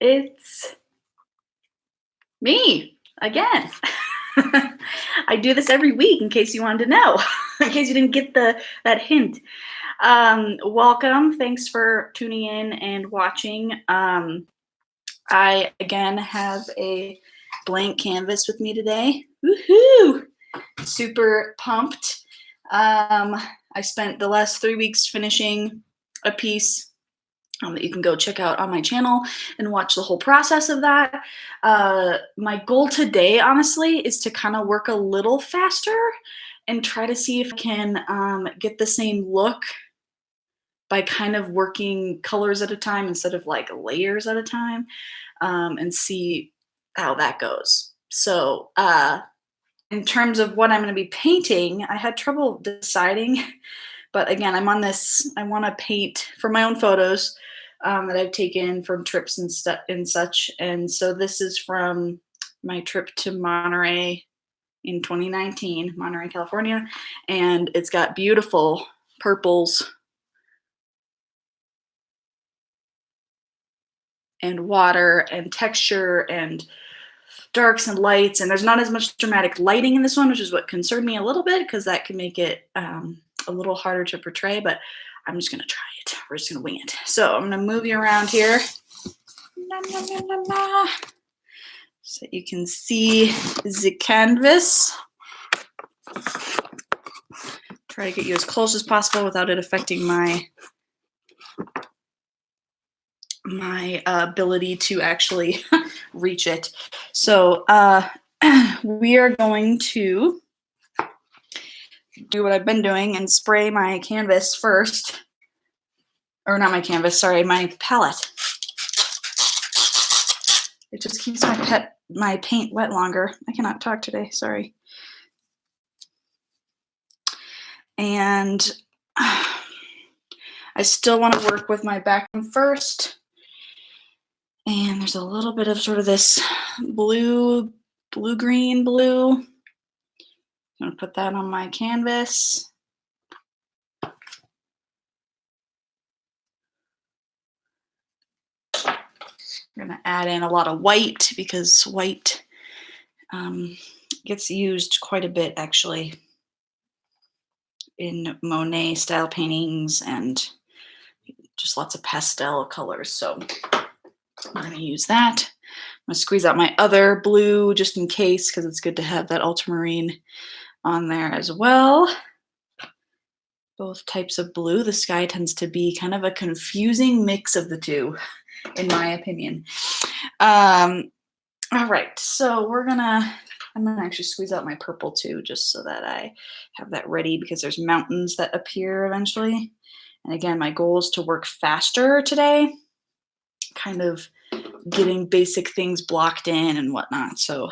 It's me again. I do this every week in case you wanted to know, in case you didn't get that hint. Welcome. Thanks for tuning in and watching. I again have a blank canvas with me today. Woohoo! Super pumped. I spent the last 3 weeks finishing a piece that you can go check out on my channel and watch the whole process of that. My goal today, honestly, is to kind of work a little faster and try to see if I can get the same look by kind of working colors at a time instead of like layers at a time, and see how that goes. So in terms of what I'm going to be painting, I had trouble deciding, but again, I'm on this, I want to paint for my own photos that I've taken from trips and such. And so this is from my trip to Monterey in 2019, Monterey, California. And it's got beautiful purples and water and texture and darks and lights. And there's not as much dramatic lighting in this one, which is what concerned me a little bit because that can make it a little harder to portray, but I'm just gonna try it. We're just gonna wing it. So I'm gonna move you around here. So you can see the canvas. Try to get you as close as possible without it affecting my ability to actually reach it. So we are going to do what I've been doing and spray my canvas first, or not my canvas, sorry, my palette. It just keeps my paint wet longer. I cannot talk today, sorry. And I still want to work with my background first. And there's a little bit of sort of this green blue. I'm gonna put that on my canvas. I'm gonna add in a lot of white because white gets used quite a bit actually in Monet style paintings and just lots of pastel colors. So we're gonna use that. I'm gonna squeeze out my other blue just in case because it's good to have that ultramarine on there as well. Both types of blue. The sky tends to be kind of a confusing mix of the two, in my opinion. All right, so I'm gonna actually squeeze out my purple too, just so that I have that ready because there's mountains that appear eventually. And again, my goal is to work faster today, kind of getting basic things blocked in and whatnot. So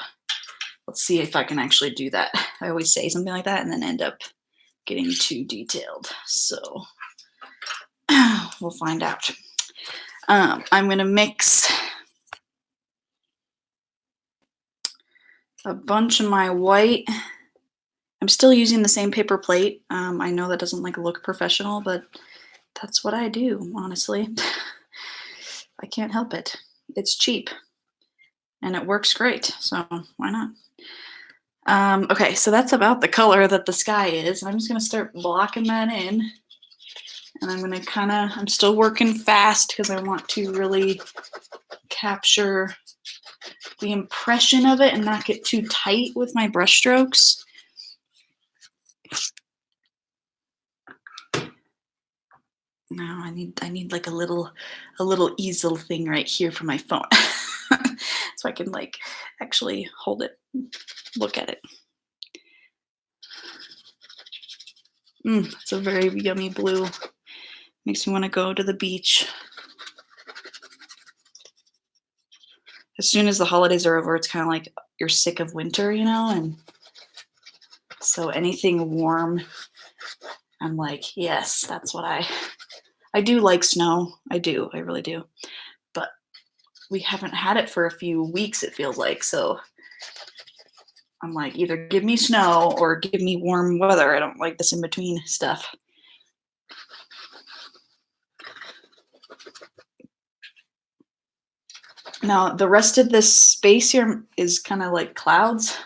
let's see if I can actually do that. I always say something like that and then end up getting too detailed. So we'll find out. I'm gonna mix a bunch of my white. I'm still using the same paper plate. I know that doesn't look professional, but that's what I do, honestly. I can't help it. It's cheap and it works great, so why not? Okay, so that's about the color that the sky is. I'm just gonna start blocking that in. And I'm gonna I'm still working fast because I want to really capture the impression of it and not get too tight with my brush strokes. Now I need like a little easel thing right here for my phone. So I can actually hold it, look at it. It's a very yummy blue. Makes me want to go to the beach. As soon as the holidays are over, it's kind of like you're sick of winter, you know? And so anything warm, I'm like, yes, that's what I do like snow. I do, I really do. But we haven't had it for a few weeks, it feels like. So I'm like, either give me snow or give me warm weather. I don't like this in between stuff. Now the rest of this space here is kind of like clouds.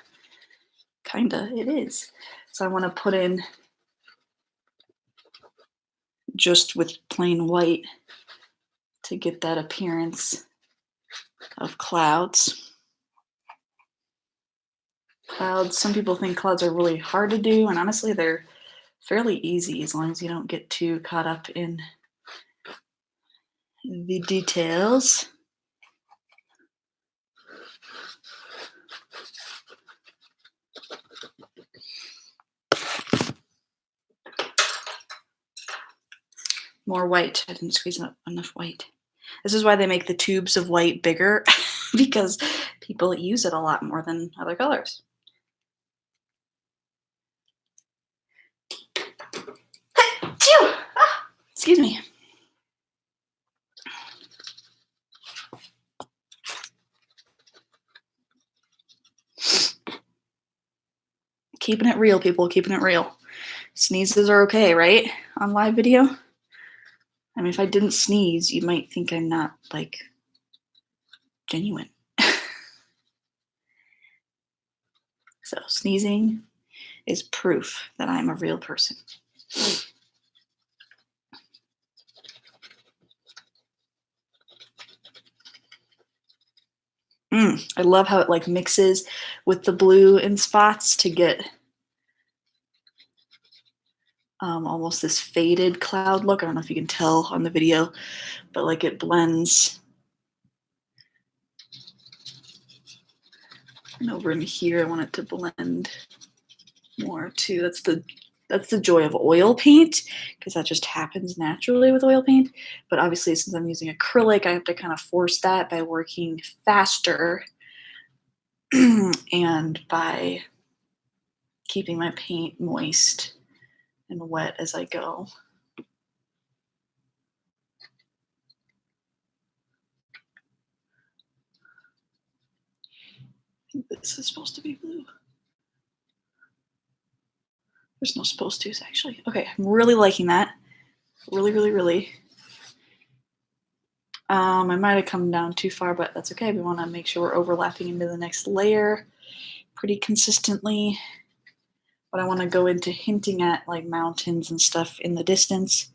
Kinda, it is. So I want to put in just with plain white to get that appearance of clouds. Clouds, some people think clouds are really hard to do, and honestly they're fairly easy as long as you don't get too caught up in the details. More white. I didn't squeeze enough white. This is why they make the tubes of white bigger, because people use it a lot more than other colors. Excuse me. Keeping it real, people, keeping it real. Sneezes are okay, right? On live video? I mean, if I didn't sneeze, you might think I'm not, like, genuine. So, sneezing is proof that I'm a real person. I love how it like mixes with the blue in spots to get almost this faded cloud look. I don't know if you can tell on the video, but like it blends. And over in here, I want it to blend more too. That's the joy of oil paint, because that just happens naturally with oil paint. But obviously, since I'm using acrylic, I have to kind of force that by working faster and by keeping my paint moist and wet as I go. I think this is supposed to be blue. There's no supposed to's actually. Okay, I'm really liking that. Really, really, really. I might have come down too far, but that's okay. We want to make sure we're overlapping into the next layer pretty consistently. But I want to go into hinting at like mountains and stuff in the distance.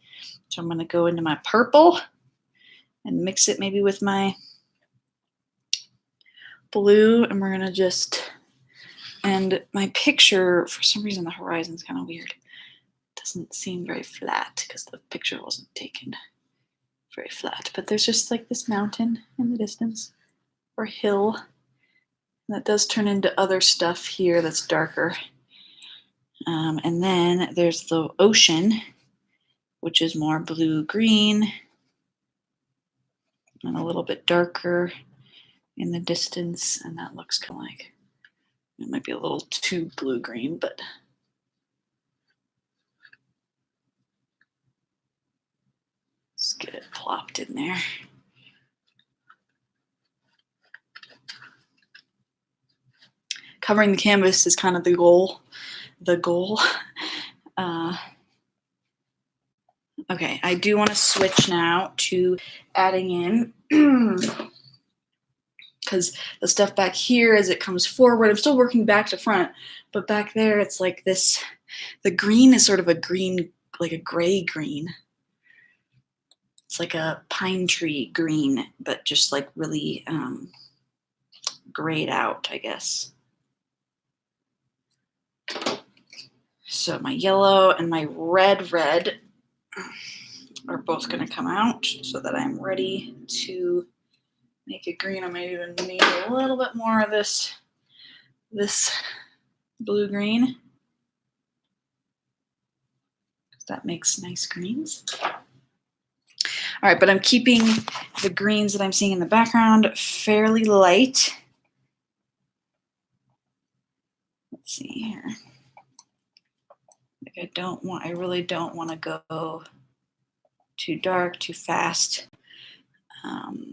So I'm going to go into my purple and mix it maybe with my blue, and we're going to just, and my picture, for some reason the horizon's kind of weird. It doesn't seem very flat because the picture wasn't taken very flat, but there's just like this mountain in the distance or hill, and that does turn into other stuff here that's darker. And then there's the ocean, which is more blue-green and a little bit darker in the distance, and that looks kind of like, it might be a little too blue-green, but let's get it plopped in there. Covering the canvas is kind of the goal. Okay, I do want to switch now to adding in, because the stuff back here as it comes forward, I'm still working back to front, but back there it's like this, the green is sort of a green, like a gray green. It's like a pine tree green, but just like really grayed out, I guess. So my yellow and my red are both going to come out so that I'm ready to make it green. I might even need a little bit more of this blue-green. That makes nice greens. All right, but I'm keeping the greens that I'm seeing in the background fairly light. Let's see here. Like I really don't want to go too dark, too fast.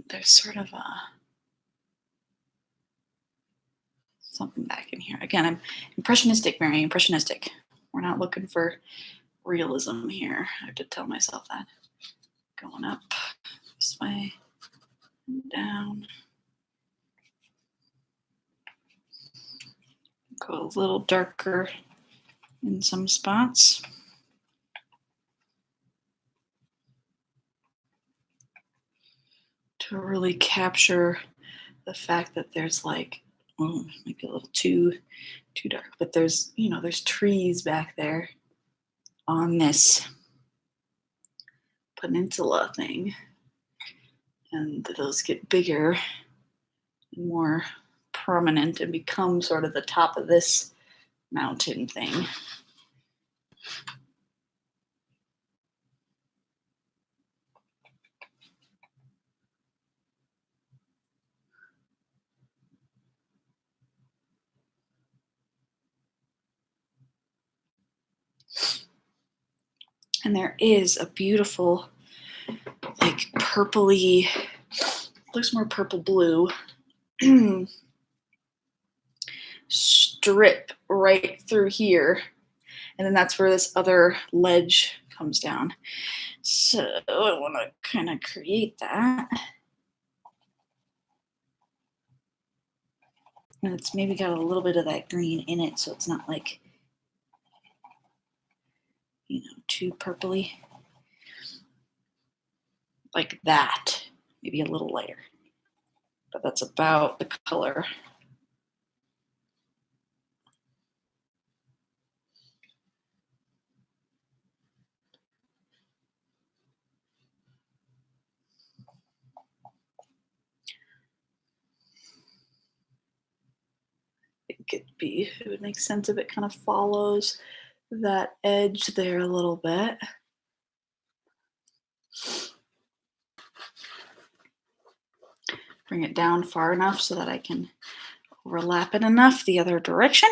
There's sort of something back in here. Again, I'm impressionistic, very impressionistic. We're not looking for realism here. I have to tell myself that. Going up this way, down. Go a little darker in some spots. To really capture the fact that there's like, oh, maybe a little too dark, but there's, you know, there's trees back there on this peninsula thing, and those get bigger and more prominent and become sort of the top of this mountain thing. And there is a beautiful, like purpley, looks more purple blue strip right through here. And then that's where this other ledge comes down. So I want to kind of create that. And it's maybe got a little bit of that green in it, so it's not like, you know, too purpley. Like that, maybe a little lighter. But that's about the color. It would make sense if it kind of follows that edge there a little bit. Bring it down far enough so that I can overlap it enough the other direction.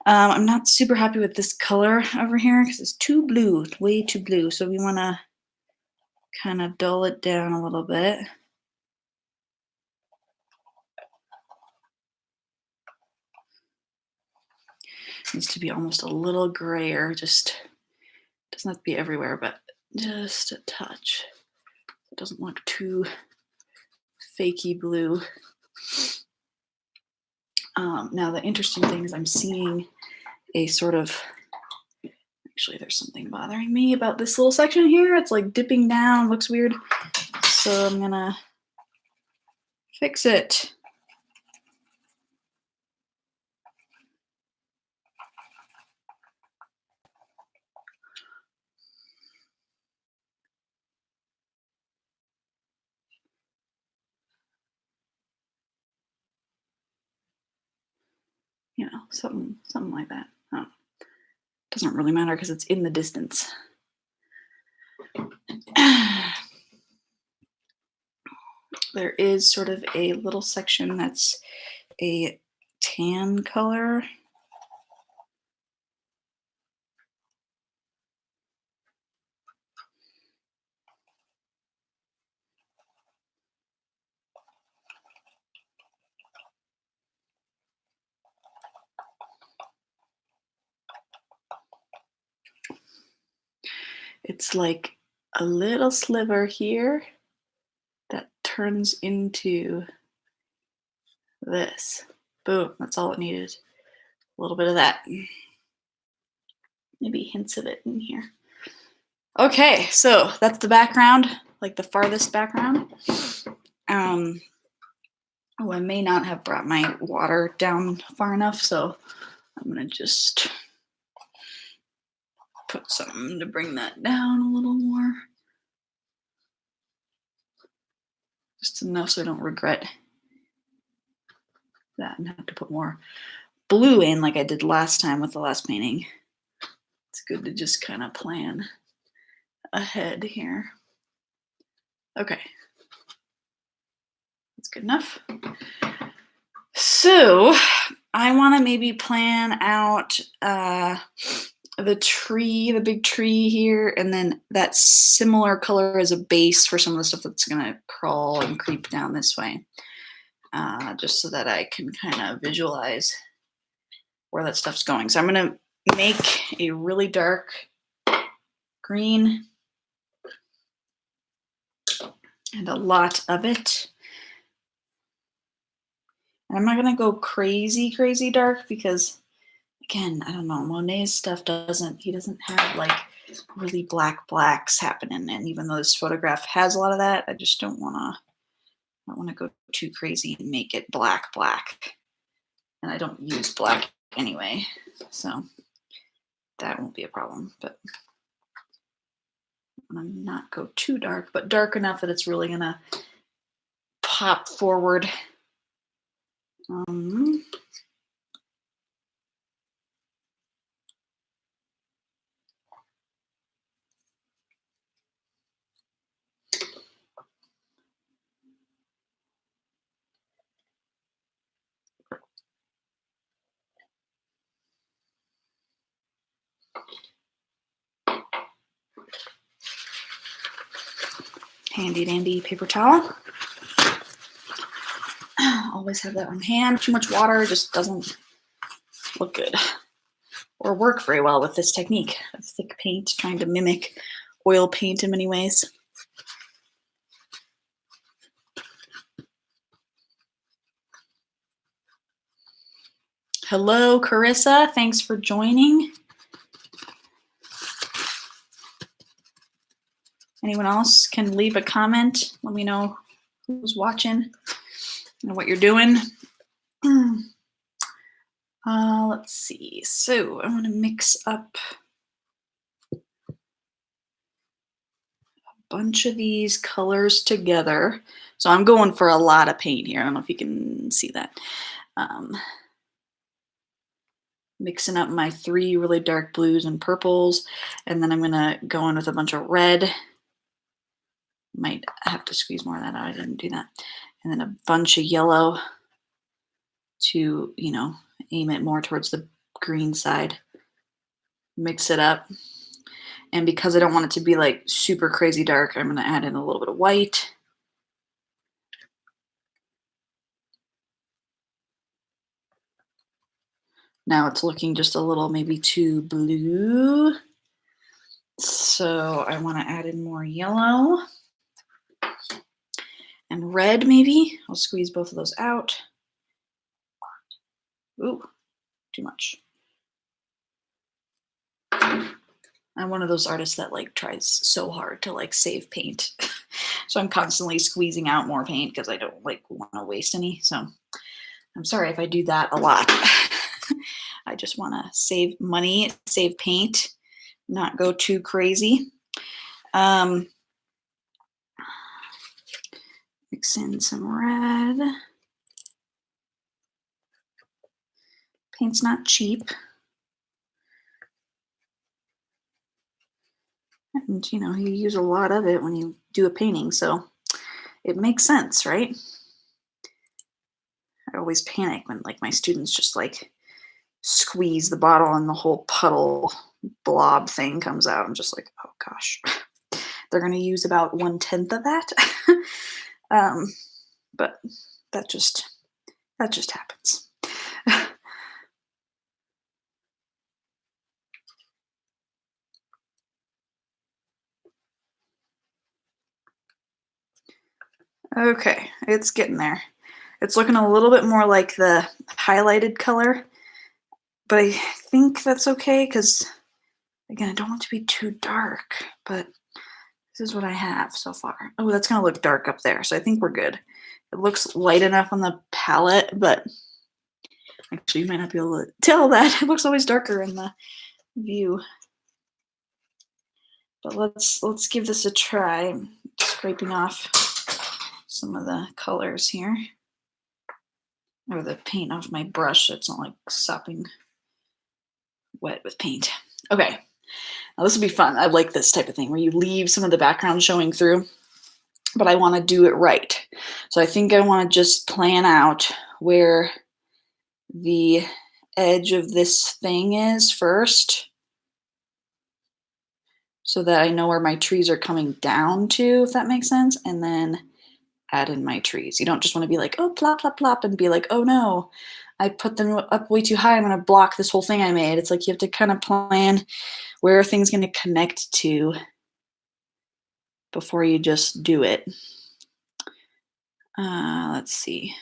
I'm not super happy with this color over here because it's too blue, way too blue. So we want to kind of dull it down a little bit. Needs to be almost a little grayer, just doesn't have to be everywhere, but just a touch. It doesn't look too fakey blue. Now the interesting thing is I'm seeing a sort of, actually there's something bothering me about this little section here. It's like dipping down, looks weird. So I'm gonna fix it. You know, something like that. Doesn't really matter because it's in the distance. There is sort of a little section that's a tan color. It's like a little sliver here that turns into this. Boom, that's all it needed. A little bit of that. Maybe hints of it in here. Okay, so that's the background, like the farthest background. Oh, I may not have brought my water down far enough, so I'm gonna just put something to bring that down a little more. Just enough so I don't regret that and have to put more blue in like I did last time with the last painting. It's good to just kind of plan ahead here. Okay. That's good enough. So I want to maybe plan out the tree, the big tree here, and then that similar color as a base for some of the stuff that's going to crawl and creep down this way. Just so that I can kind of visualize where that stuff's going. So I'm going to make a really dark green and a lot of it. And I'm not gonna go crazy, crazy dark because again, I don't know, Monet's stuff he doesn't have like really black blacks happening. And even though this photograph has a lot of that, I just don't wanna go too crazy and make it black black. And I don't use black anyway, so that won't be a problem. But I wanna not go too dark, but dark enough that it's really gonna pop forward. Um, Handy dandy paper towel. Always have that on hand. Too much water just doesn't look good or work very well with this technique of thick paint, trying to mimic oil paint in many ways. Hello, Carissa. Thanks for joining. Anyone else can leave a comment. Let me know who's watching and what you're doing. Let's see. So I want to mix up a bunch of these colors together. So I'm going for a lot of paint here. I don't know if you can see that. Mixing up my 3 really dark blues and purples, and then I'm gonna go in with a bunch of red. Might have to squeeze more of that out. I didn't do that. And then a bunch of yellow to, you know, aim it more towards the green side. Mix it up. And because I don't want it to be like super crazy dark, I'm gonna add in a little bit of white. Now it's looking just a little maybe too blue. So I want to add in more yellow and red maybe. I'll squeeze both of those out. Ooh, too much. I'm one of those artists that like tries so hard to like save paint. So I'm constantly squeezing out more paint because I don't like want to waste any. So I'm sorry if I do that a lot. I just want to save money, save paint, not go too crazy. Mix in some red. Paint's not cheap. And you know, you use a lot of it when you do a painting, so it makes sense, right? I always panic when like my students just like squeeze the bottle and the whole puddle blob thing comes out. I'm just like, oh gosh, they're gonna use about 1/10 of that. But that just happens. Okay, it's getting there. It's looking a little bit more like the highlighted color, but I think that's okay because, again, I don't want it to be too dark, but this is what I have so far. Oh, that's gonna look dark up there, so I think we're good. It looks light enough on the palette, but actually you might not be able to tell that. It looks always darker in the view. But let's give this a try. Scraping off some of the colors here. Or the paint off my brush so it's not like sopping wet with paint. Okay, now this will be fun. I like this type of thing where you leave some of the background showing through, but I want to do it right. So I think I want to just plan out where the edge of this thing is first so that I know where my trees are coming down to, if that makes sense, and then add in my trees. You don't just want to be like, oh, plop, plop, plop, and be like, oh no, I put them up way too high. I'm going to block this whole thing I made. It's like you have to kind of plan where are things going to connect to before you just do it. Let's see.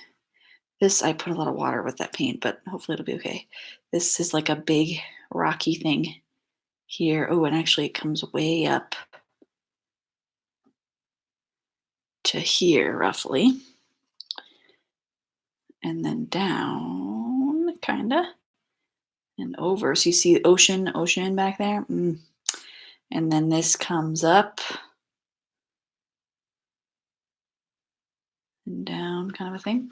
This, I put a lot of water with that paint, but hopefully it'll be okay. This is like a big rocky thing here. Oh, and actually it comes way up to here roughly. And then down, kinda, and over. So you see ocean back there? And then this comes up and down kind of a thing.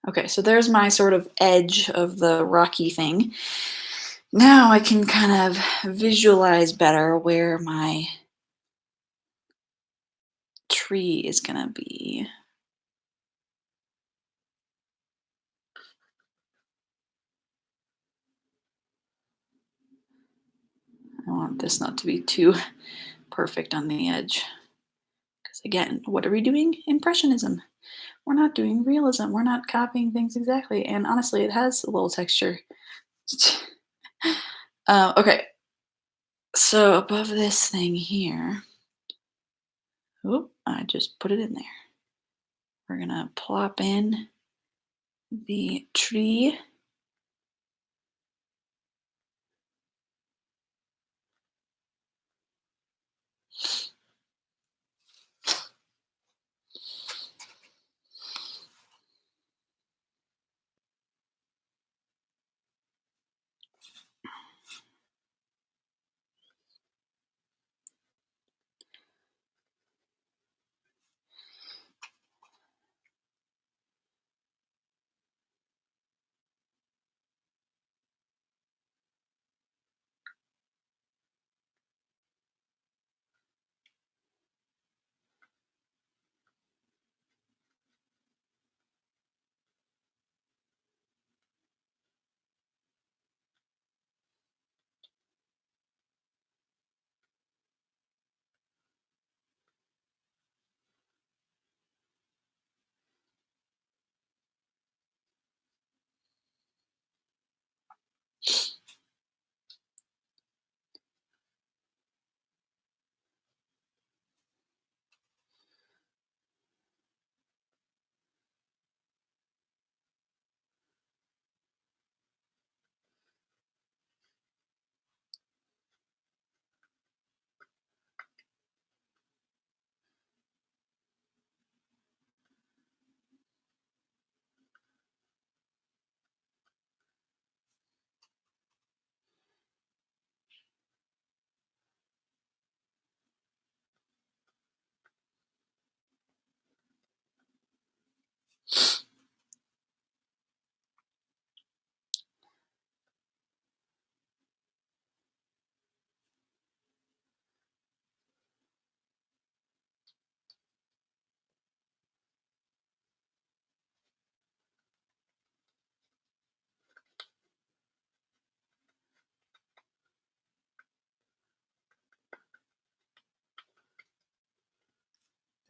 Okay, so there's my sort of edge of the rocky thing. Now I can kind of visualize better where my tree is gonna be. I want this not to be too perfect on the edge. Because again, what are we doing? Impressionism. We're not doing realism. We're not copying things exactly. And honestly, it has a little texture. Okay, so above this thing here, oh, I just put it in there. We're gonna plop in the tree.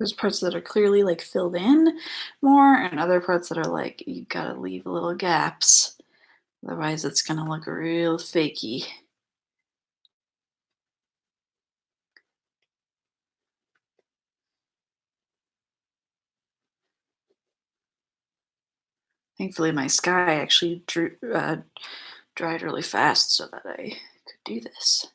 There's parts that are clearly like filled in more, and other parts that are like you gotta leave little gaps. Otherwise, it's gonna look real fakey. Thankfully, my sky actually dried really fast so that I could do this.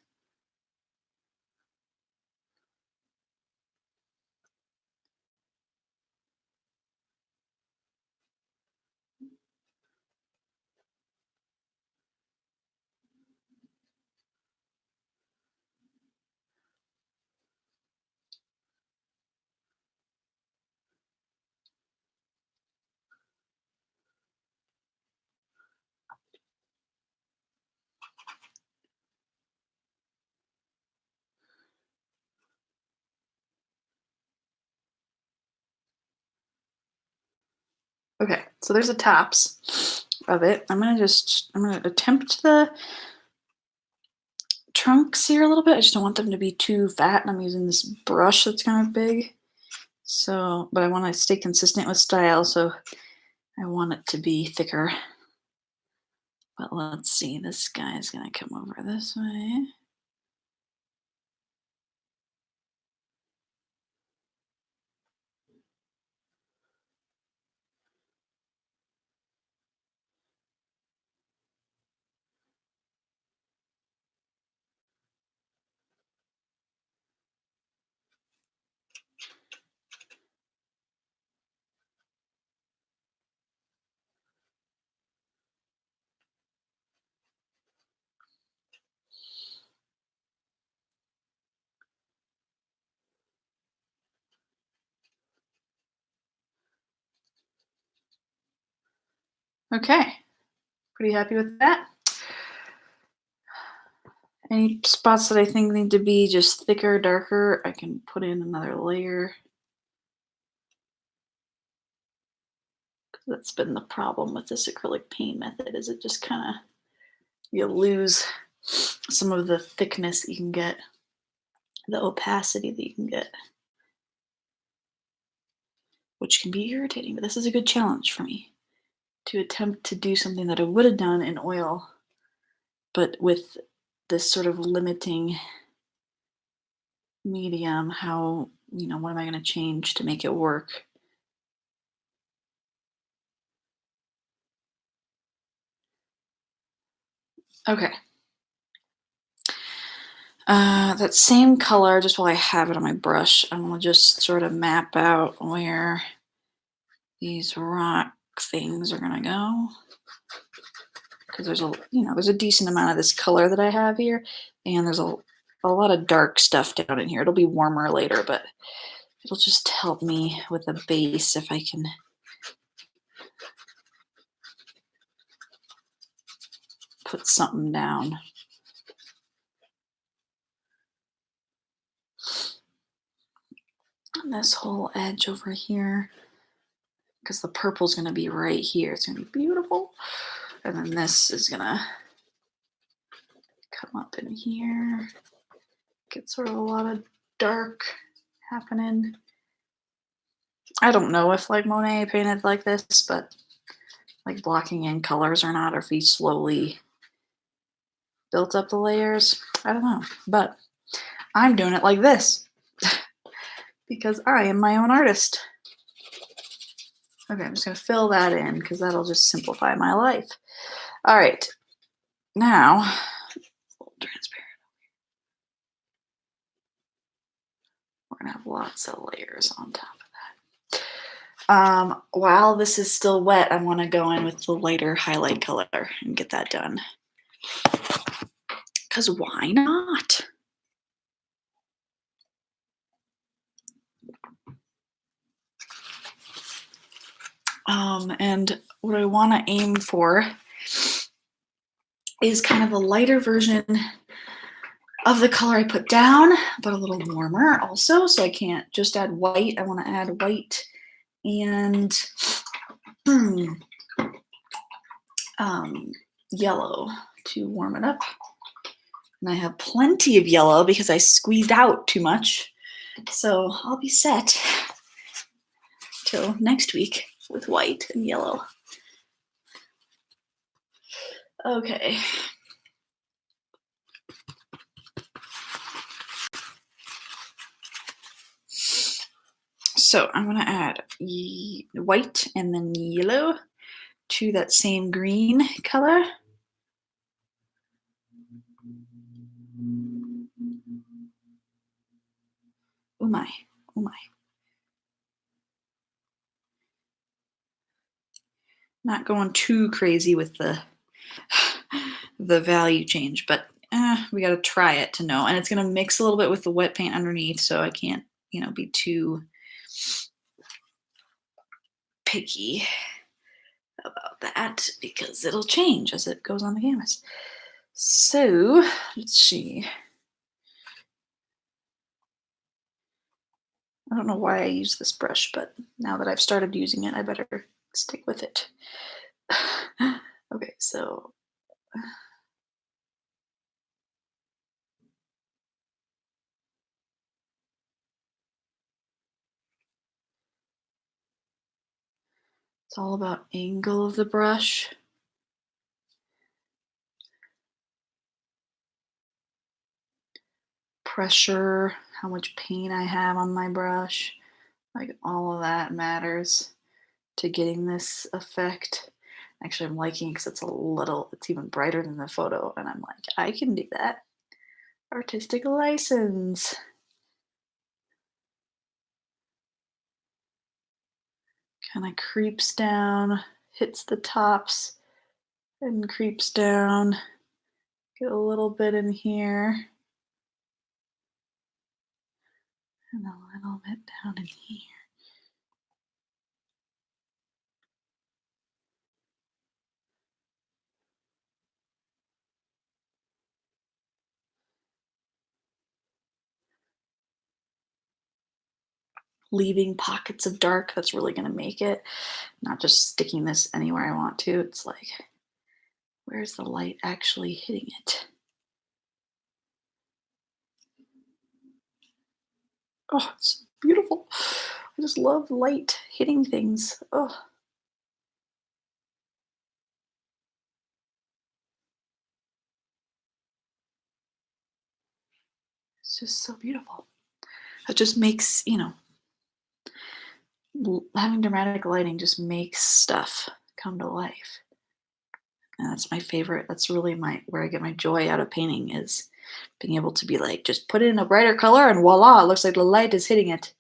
Okay, so there's the tops of it. I'm gonna attempt the trunks here a little bit. I just don't want them to be too fat, and I'm using this brush that's kind of big. So, but I want to stay consistent with style, so I want it to be thicker. But let's see, this guy's gonna come over this way. Okay, pretty happy with that. Any spots that I think need to be just thicker, darker, I can put in another layer. That's been the problem with this acrylic paint method, is it just kind of, you lose some of the thickness that you can get, the opacity that you can get, which can be irritating, but this is a good challenge for me to attempt to do something that I would have done in oil, but with this sort of limiting medium. How, what am I going to change to make it work? Okay. That same color, just while I have it on my brush, I'm going to just sort of map out where these rock things are going to go. Because there's a decent amount of this color that I have here, and there's a lot of dark stuff down in here. It'll be warmer later, but it'll just help me with a base if I can put something down. On this whole edge over here, because the purple's going to be right here. It's going to be beautiful. And then this is going to come up in here. Get sort of a lot of dark happening. I don't know if like Monet painted like this, but like blocking in colors or not, or if he slowly built up the layers. I don't know, but I'm doing it like this because I am my own artist. Okay, I'm just going to fill that in because that'll just simplify my life. All right, now, a little transparent. We're going to have lots of layers on top of that. While this is still wet, I want to go in with the lighter highlight color and get that done. Because why not? And what I want to aim for is kind of a lighter version of the color I put down, but a little warmer also. So I can't just add white. I want to add white and yellow to warm it up. And I have plenty of yellow because I squeezed out too much. So I'll be set till next week with white and yellow. Okay. So I'm going to add white and then yellow to that same green color. Oh my, oh my. Not going too crazy with the value change, but we got to try it to know. And it's going to mix a little bit with the wet paint underneath, so I can't, be too picky about that because it'll change as it goes on the canvas. So let's see. I don't know why I use this brush, but now that I've started using it, I better stick with it. Okay, so it's all about angle of the brush. Pressure, how much paint I have on my brush, like all of that matters to getting this effect. Actually, I'm liking it because it's even brighter than the photo, and I'm like, I can do that. Artistic license. Kind of creeps down, hits the tops, and creeps down. Get a little bit in here. And a little bit down in here. leaving pockets of dark. That's really going to make it, not just sticking this anywhere I want to. It's like, where's the light actually hitting it? Oh, it's beautiful. I just love light hitting things. Oh, it's just so beautiful. It just makes, having dramatic lighting just makes stuff come to life. And that's my favorite. That's really my where I get my joy out of painting is being able to be like, just put in a brighter color and voila, it looks like the light is hitting it.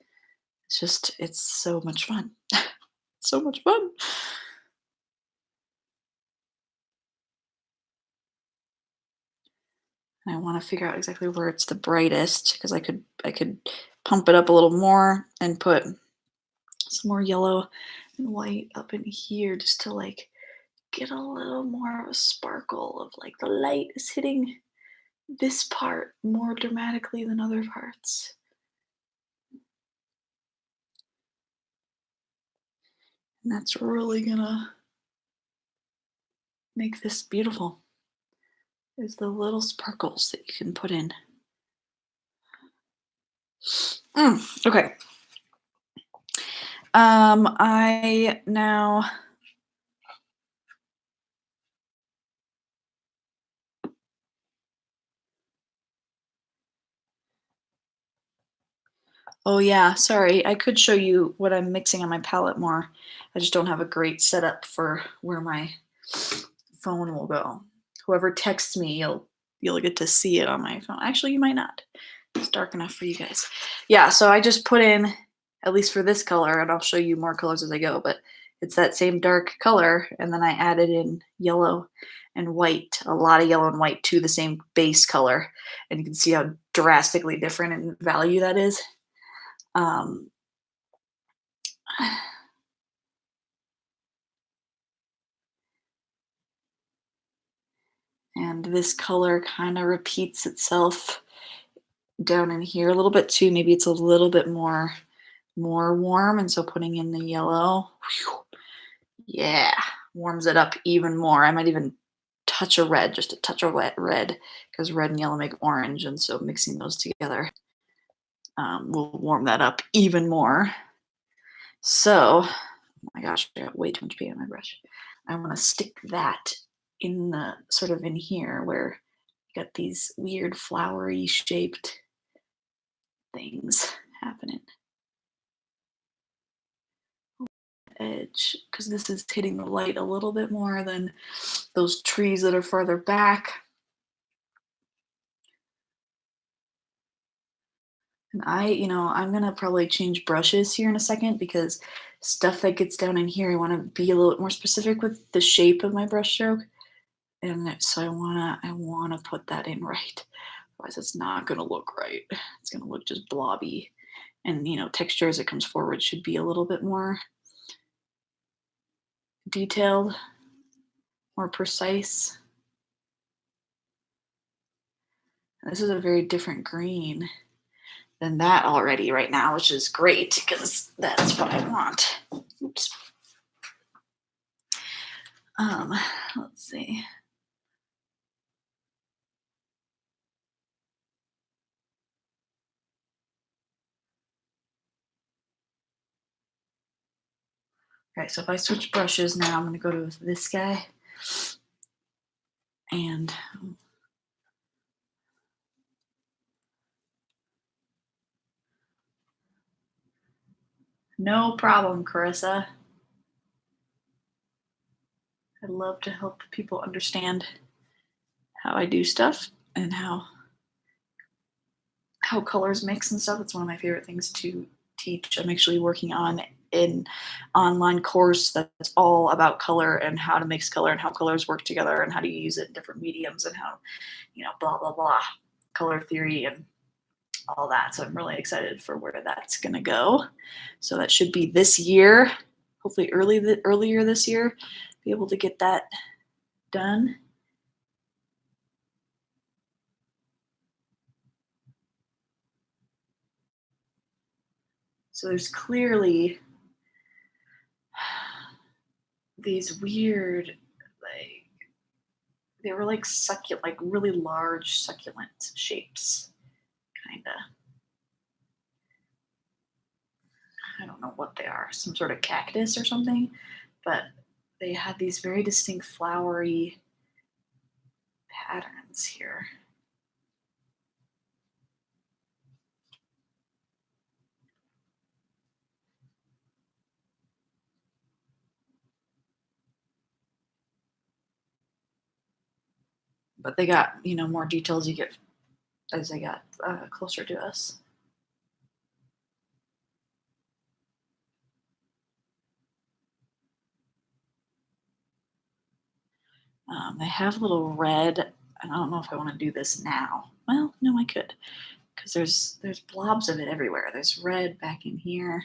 It's so much fun. So much fun. And I want to figure out exactly where it's the brightest because I could pump it up a little more and put some more yellow and white up in here just to like get a little more of a sparkle of like the light is hitting this part more dramatically than other parts. And that's really gonna make this beautiful is the little sparkles that you can put in. Okay. I now Oh yeah, sorry. I could show you what I'm mixing on my palette more. I just don't have a great setup for where my phone will go. Whoever texts me, you'll get to see it on my phone. Actually, you might not. It's dark enough for you guys. Yeah, so I just put in, at least for this color, and I'll show you more colors as I go, but it's that same dark color, and then I added in yellow and white, a lot of yellow and white to the same base color. And you can see how drastically different in value that is. Um, and this color kind of repeats itself down in here a little bit too. Maybe it's a little bit more warm, and so putting in the yellow, whew, yeah, warms it up even more. I might even touch a red, just a touch of wet red, because red and yellow make orange, and so mixing those together will warm that up even more. So, oh my gosh, I got way too much paint on my brush. I want to stick that in the sort of in here where you got these weird flowery shaped things happening. Edge, because this is hitting the light a little bit more than those trees that are farther back. And I'm gonna probably change brushes here in a second because stuff that gets down in here, I want to be a little bit more specific with the shape of my brush stroke. And so I wanna put that in right. Otherwise it's not gonna look right. It's gonna look just blobby. And texture as it comes forward should be a little bit more detailed, more precise. This is a very different green than that already right now, which is great because that's what I want. Oops. Let's see. Okay, so if I switch brushes now, I'm going to go to this guy. And no problem, Carissa. I love to help people understand how I do stuff and how colors mix and stuff. It's one of my favorite things to teach. I'm actually working on an online course that's all about color and how to mix color and how colors work together and how to use it in different mediums and how, blah, blah, blah, color theory and all that. So I'm really excited for where that's going to go. So that should be this year, hopefully earlier this year, be able to get that done. So there's clearly these weird, like, they were like succulent, like really large succulent shapes, kind of. I don't know what they are, some sort of cactus or something, but they had these very distinct flowery patterns here. But they got, more details you get as they got closer to us. They have little red. I don't know if I want to do this now. Well, no, I could, because there's blobs of it everywhere. There's red back in here.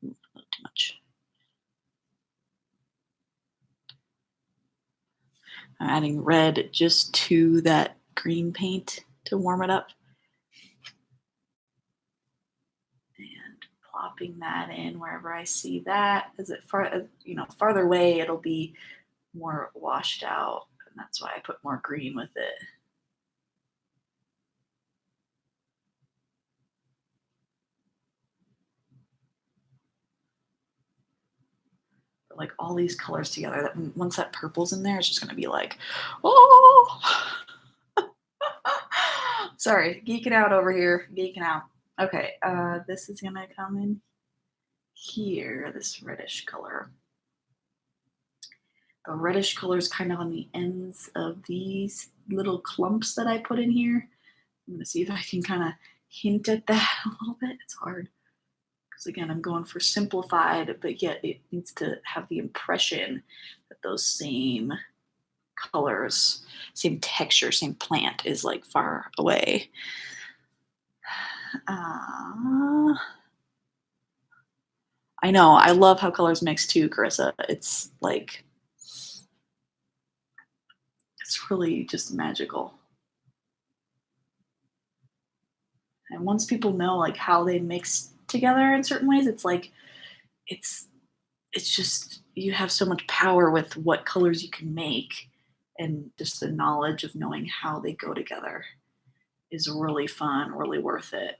Ooh, a little too much. I'm adding red just to that green paint to warm it up. And plopping that in wherever I see that. As it farther away, it'll be more washed out, and that's why I put more green with it. But like all these colors together, that once that purple's in there, it's just gonna be like, oh. Sorry, geeking out over here, geeking out. Okay, this is gonna come in here, this reddish color. The reddish color is kind of on the ends of these little clumps that I put in here. I'm gonna see if I can kind of hint at that a little bit. It's hard because again, I'm going for simplified, but yet it needs to have the impression that those same colors, same texture, same plant is like far away. I know, I love how colors mix too, Carissa. It's like, it's really just magical. And once people know like how they mix together in certain ways, it's like, it's it's just, you have so much power with what colors you can make, and just the knowledge of knowing how they go together is really fun, really worth it.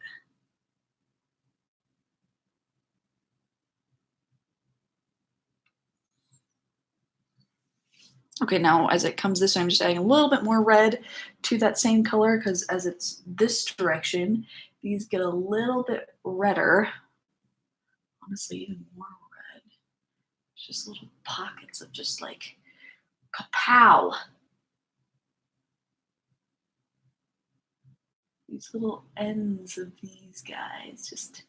Okay, now as it comes this way, I'm just adding a little bit more red to that same color, because as it's this direction, these get a little bit redder. Honestly, even more red. Just little pockets of just like kapow. These little ends of these guys, just,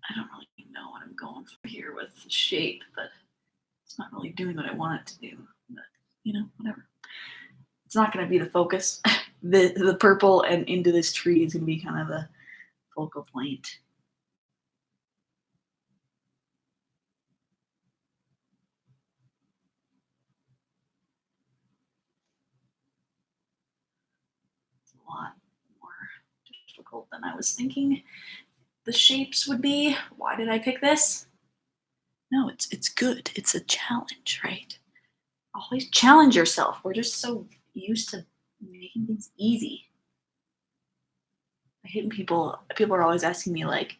I don't really know what I'm going for here with the shape, but it's not really doing what I want it to do. But whatever. It's not going to be the focus. The purple and into this tree is going to be kind of the focal point. It's a lot more difficult than I was thinking the shapes would be. Why did I pick this? No, it's good. It's a challenge, right? Always challenge yourself. We're just so used to making things easy. I hate when people are always asking me like,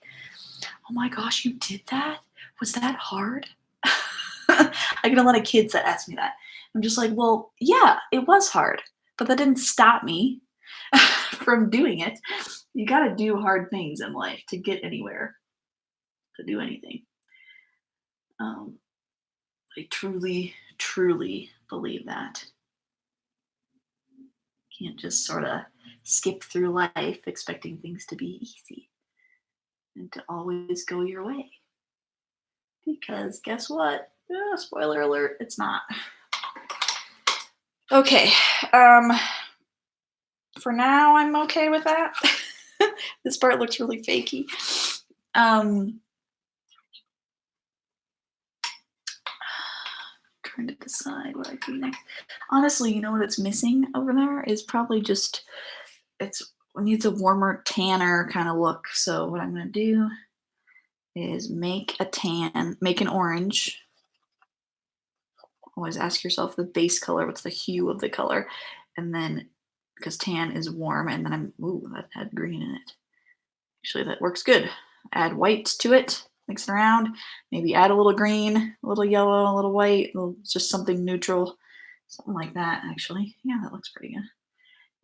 "Oh my gosh, you did that? Was that hard?" I get a lot of kids that ask me that. I'm just like, "Well, yeah, it was hard, but that didn't stop me from doing it. You got to do hard things in life to get anywhere, to do anything." Um, I truly, truly believe that. Can't just sort of skip through life expecting things to be easy and to always go your way. Because guess what? Spoiler alert, it's not. Okay. For now, I'm okay with that. This part looks really fakey. Trying to decide what I do next. Honestly, you know what it's missing over there is probably just, it needs a warmer tanner kind of look. So what I'm gonna do is make an orange. Always ask yourself the base color, what's the hue of the color? And then, because tan is warm, and then that had green in it. Actually, that works good. Add white to it, mix it around, maybe add a little green, a little yellow, a little white, just something neutral, something like that, actually. Yeah, that looks pretty good.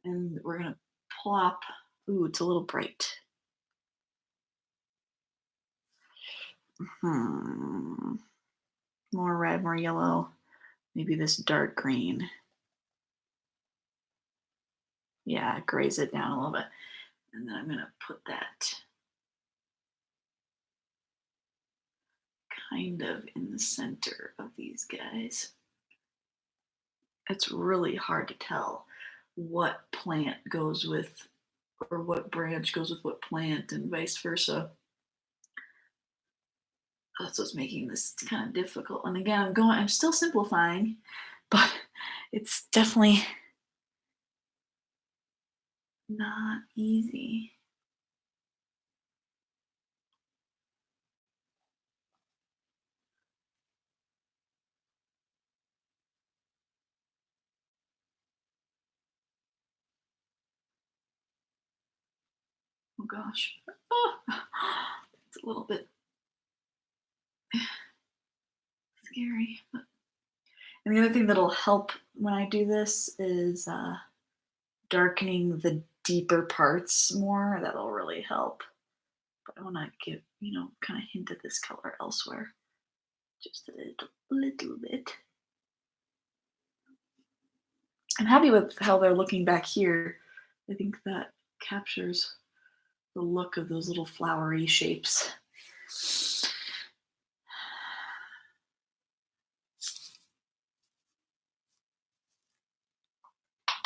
And we're gonna plop, it's a little bright. More red, more yellow, maybe this dark green. Yeah, graze it down a little bit. And then I'm gonna put that kind of in the center of these guys. It's really hard to tell what plant goes with, or what branch goes with what plant, and vice versa. That's what's making this kind of difficult. And again, I'm still simplifying, but it's definitely not easy. Oh gosh. Oh, it's a little bit scary. And the other thing that'll help when I do this is darkening the deeper parts more. That'll really help. But I want to give, kind of hint at this color elsewhere. Just a little bit. I'm happy with how they're looking back here. I think that captures the look of those little flowery shapes.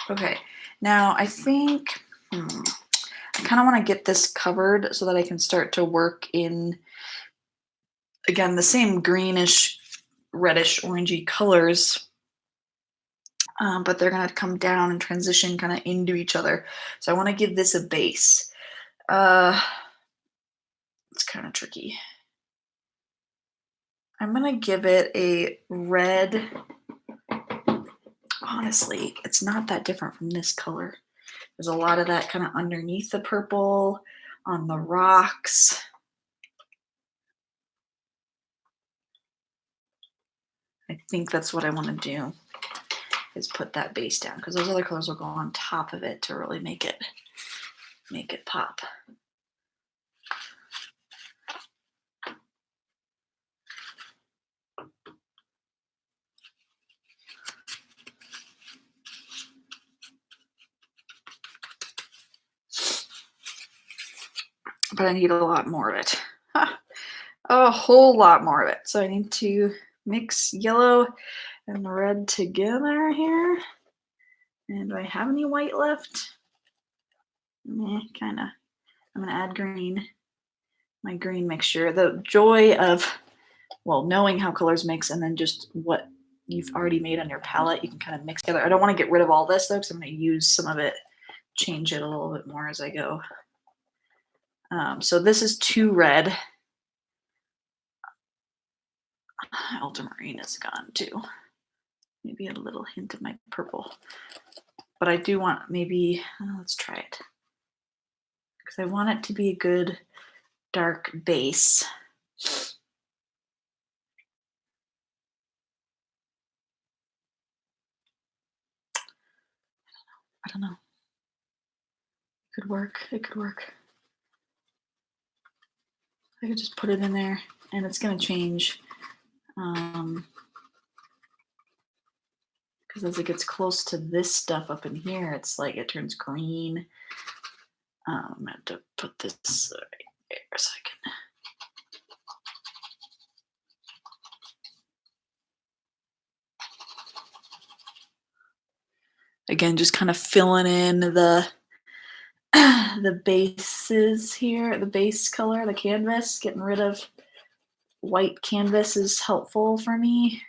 Okay, now I think I kind of want to get this covered so that I can start to work in, again, the same greenish, reddish, orangey colors, but they're going to come down and transition kind of into each other. So I want to give this a base. It's kind of tricky. I'm going to give it a red. Honestly, it's not that different from this color. There's a lot of that kind of underneath the purple, on the rocks. I think that's what I want to do, is put that base down, because those other colors will go on top of it to really make it pop. But I need a lot more of it. A whole lot more of it. So I need to mix yellow and red together here. And do I have any white left? Kind of. I'm going to add green. My green mixture. The joy of, knowing how colors mix, and then just what you've already made on your palette, you can kind of mix together. I don't want to get rid of all this though, because I'm going to use some of it, change it a little bit more as I go. So this is too red. Ultramarine is gone too. Maybe a little hint of my purple. But I do want maybe, let's try it. Because I want it to be a good dark base. I don't know. It could work. It could work. I could just put it in there, and it's going to change. Because as it gets close to this stuff up in here, it's like it turns green. I'm going to have to put this right there so I can. Again, just kind of filling in the bases here, the base color, the canvas. Getting rid of white canvas is helpful for me.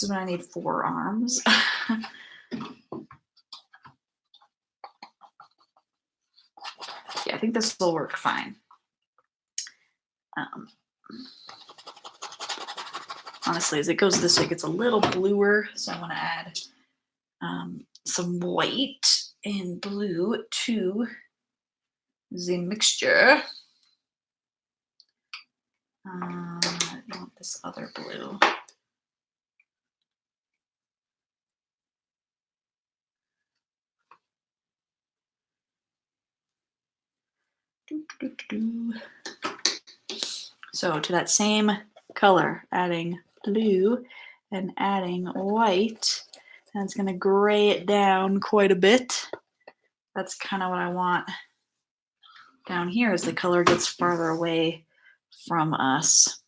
This is when I need 4 arms. Yeah, I think this will work fine. Honestly, as it goes this way, it gets a little bluer, so I want to add some white and blue to the mixture. I want this other blue. So to that same color, adding blue and adding white, and it's going to gray it down quite a bit. That's kind of what I want down here as the color gets farther away from us.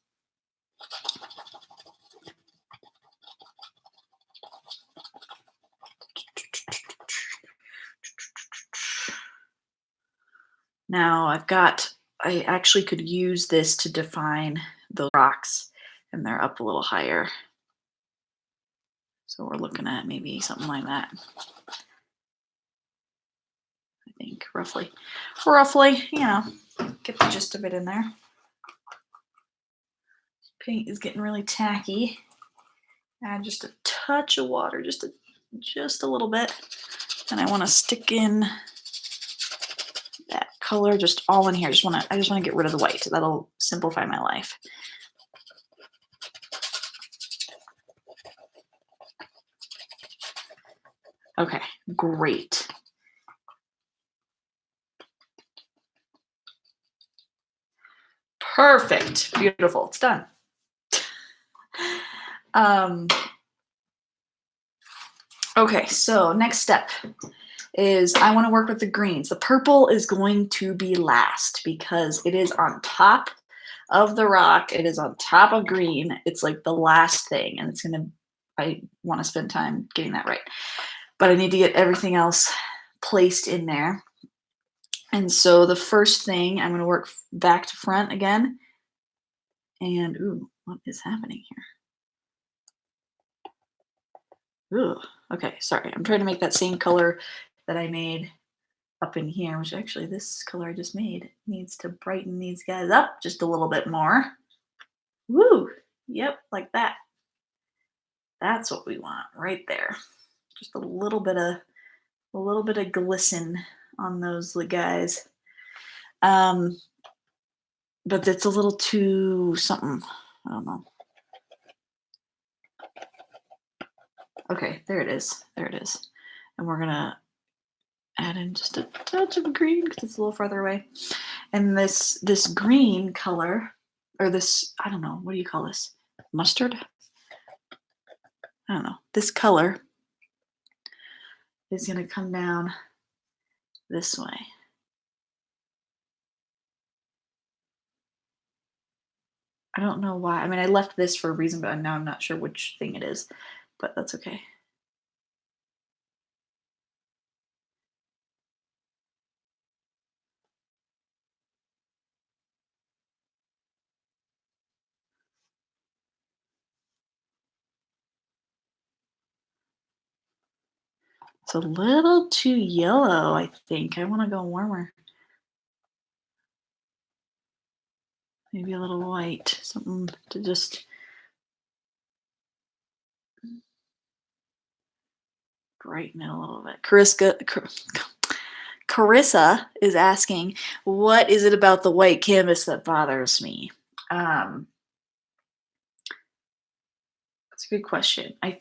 Now I actually could use this to define those rocks, and they're up a little higher. So we're looking at maybe something like that. I think roughly, you know, get the gist of it in there. Paint is getting really tacky. Add just a touch of water, just a little bit. And I want to stick in that color just all in here. I just want to get rid of the white. That'll simplify my life. Okay, great. Perfect. Beautiful. It's done. Okay, so next step is I want to work with the greens. The purple is going to be last because it is on top of the rock. It is on top of green. It's like the last thing, and I want to spend time getting that right. But I need to get everything else placed in there. And so the first thing, I'm going to work back to front again. And, ooh, what is happening here? Ooh, okay, sorry. I'm trying to make that same color that I made up in here, which actually this color I just made needs to brighten these guys up just a little bit more. Woo! Yep, like that. That's what we want right there. Just a little bit of glisten on those guys. But it's a little too something. I don't know. Okay, there it is. There it is. And we're gonna add in just a touch of green because it's a little farther away. And this green color, or this, I don't know, what do you call this? Mustard? I don't know. This color is gonna come down this way. I don't know why. I mean, I left this for a reason, but now I'm not sure which thing it is, but that's okay. It's a little too yellow, I think. I want to go warmer. Maybe a little white, something to just brighten it a little bit. Carissa is asking, what is it about the white canvas that bothers me? That's a good question. I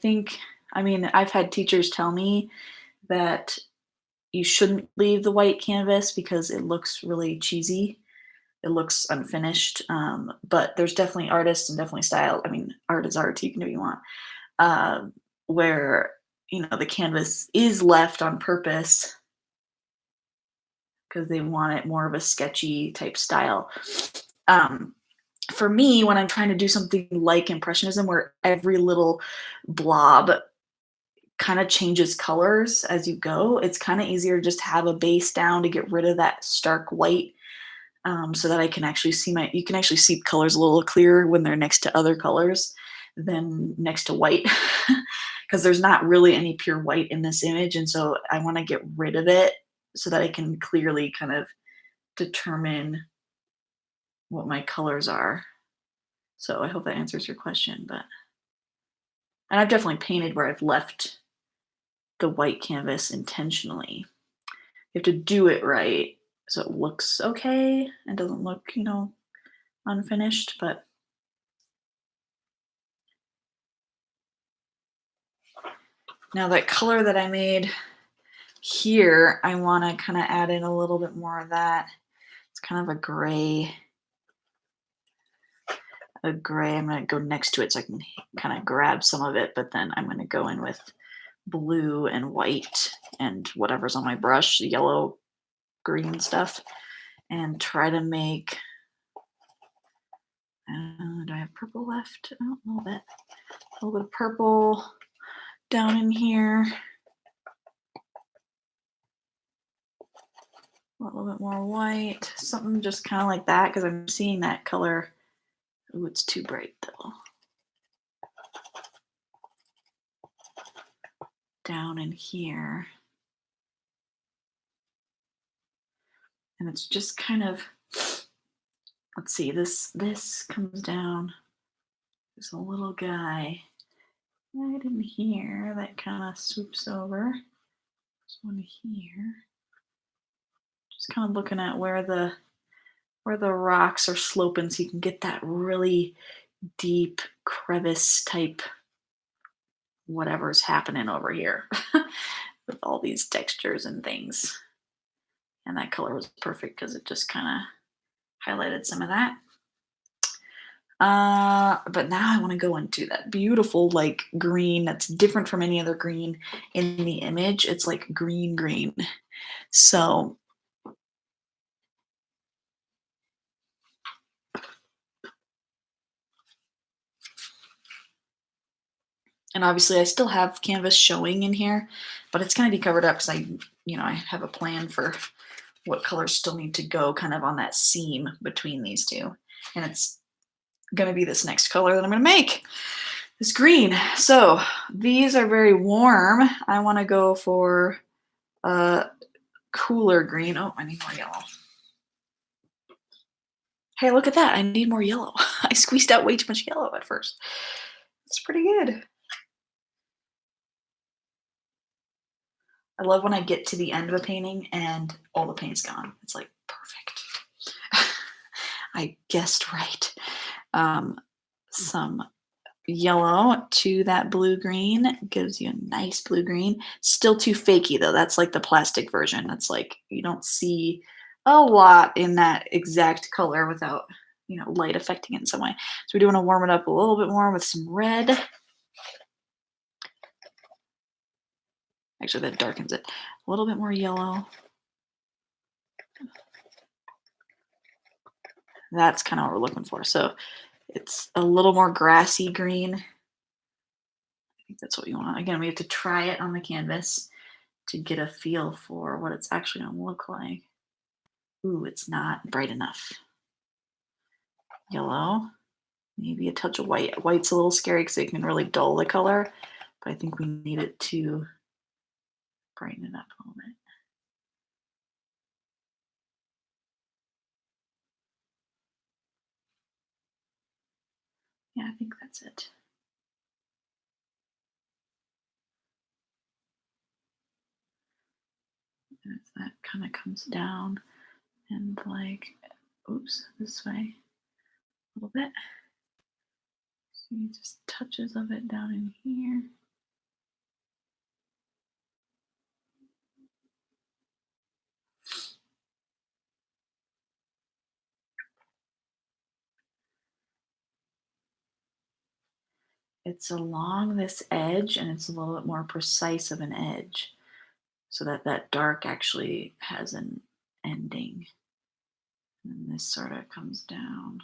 mean, I've had teachers tell me that you shouldn't leave the white canvas because it looks really cheesy. It looks unfinished. But there's definitely artists and definitely style. I mean, art is art. You can do what you want. Where, the canvas is left on purpose because they want it more of a sketchy type style. For me, when I'm trying to do something like Impressionism, where every little blob kind of changes colors as you go, it's kind of easier to just have a base down to get rid of that stark white, so that you can actually see colors a little clearer when they're next to other colors. than next to white because there's not really any pure white in this image. And so I want to get rid of it so that I can clearly kind of determine what my colors are. So I hope that answers your question. And I've definitely painted where I've left the white canvas intentionally. You have to do it right so it looks okay and doesn't look, unfinished, but now that color that I made here, I want to kind of add in a little bit more of that. It's kind of a gray. I'm going to go next to it so I can kind of grab some of it, but then I'm going to go in with blue and white and whatever's on my brush, yellow, green stuff, and try to make, do I have purple left? Oh, a little bit of purple down in here. A little bit more white, something just kind of like that, because I'm seeing that color. Ooh, it's too bright though. Down in here. And it's just kind of, let's see, this comes down. There's a little guy right in here that kind of swoops over. This one here. Just kind of looking at where the rocks are sloping so you can get that really deep crevice type whatever's happening over here with all these textures and things. And that color was perfect because it just kind of highlighted some of that. But now I want to go into that beautiful like green that's different from any other green in the image. It's like green. So and obviously I still have canvas showing in here, but it's going to be covered up because I have a plan for what colors still need to go kind of on that seam between these two. And it's going to be this next color that I'm going to make, this green. So these are very warm. I want to go for a cooler green. Oh, I need more yellow. Hey, look at that. I need more yellow. I squeezed out way too much yellow at first. It's pretty good. I love when I get to the end of a painting and all the paint's gone. It's like, perfect. I guessed right. Some yellow to that blue green gives you a nice blue green. Still too fakey though. That's like the plastic version. That's like, you don't see a lot in that exact color without, light affecting it in some way. So we do want to warm it up a little bit more with some red. Actually, that darkens it. A little bit more yellow. That's kind of what we're looking for. So it's a little more grassy green. I think that's what you want. Again, we have to try it on the canvas to get a feel for what it's actually going to look like. Ooh, it's not bright enough. Yellow, maybe a touch of white. White's a little scary because it can really dull the color, but I think we need it to brighten it up a little bit. Yeah, I think that's it. And as that kind of comes down and like, oops, this way a little bit. See just touches of it down in here. It's along this edge and it's a little bit more precise of an edge so that that dark actually has an ending. And this sort of comes down.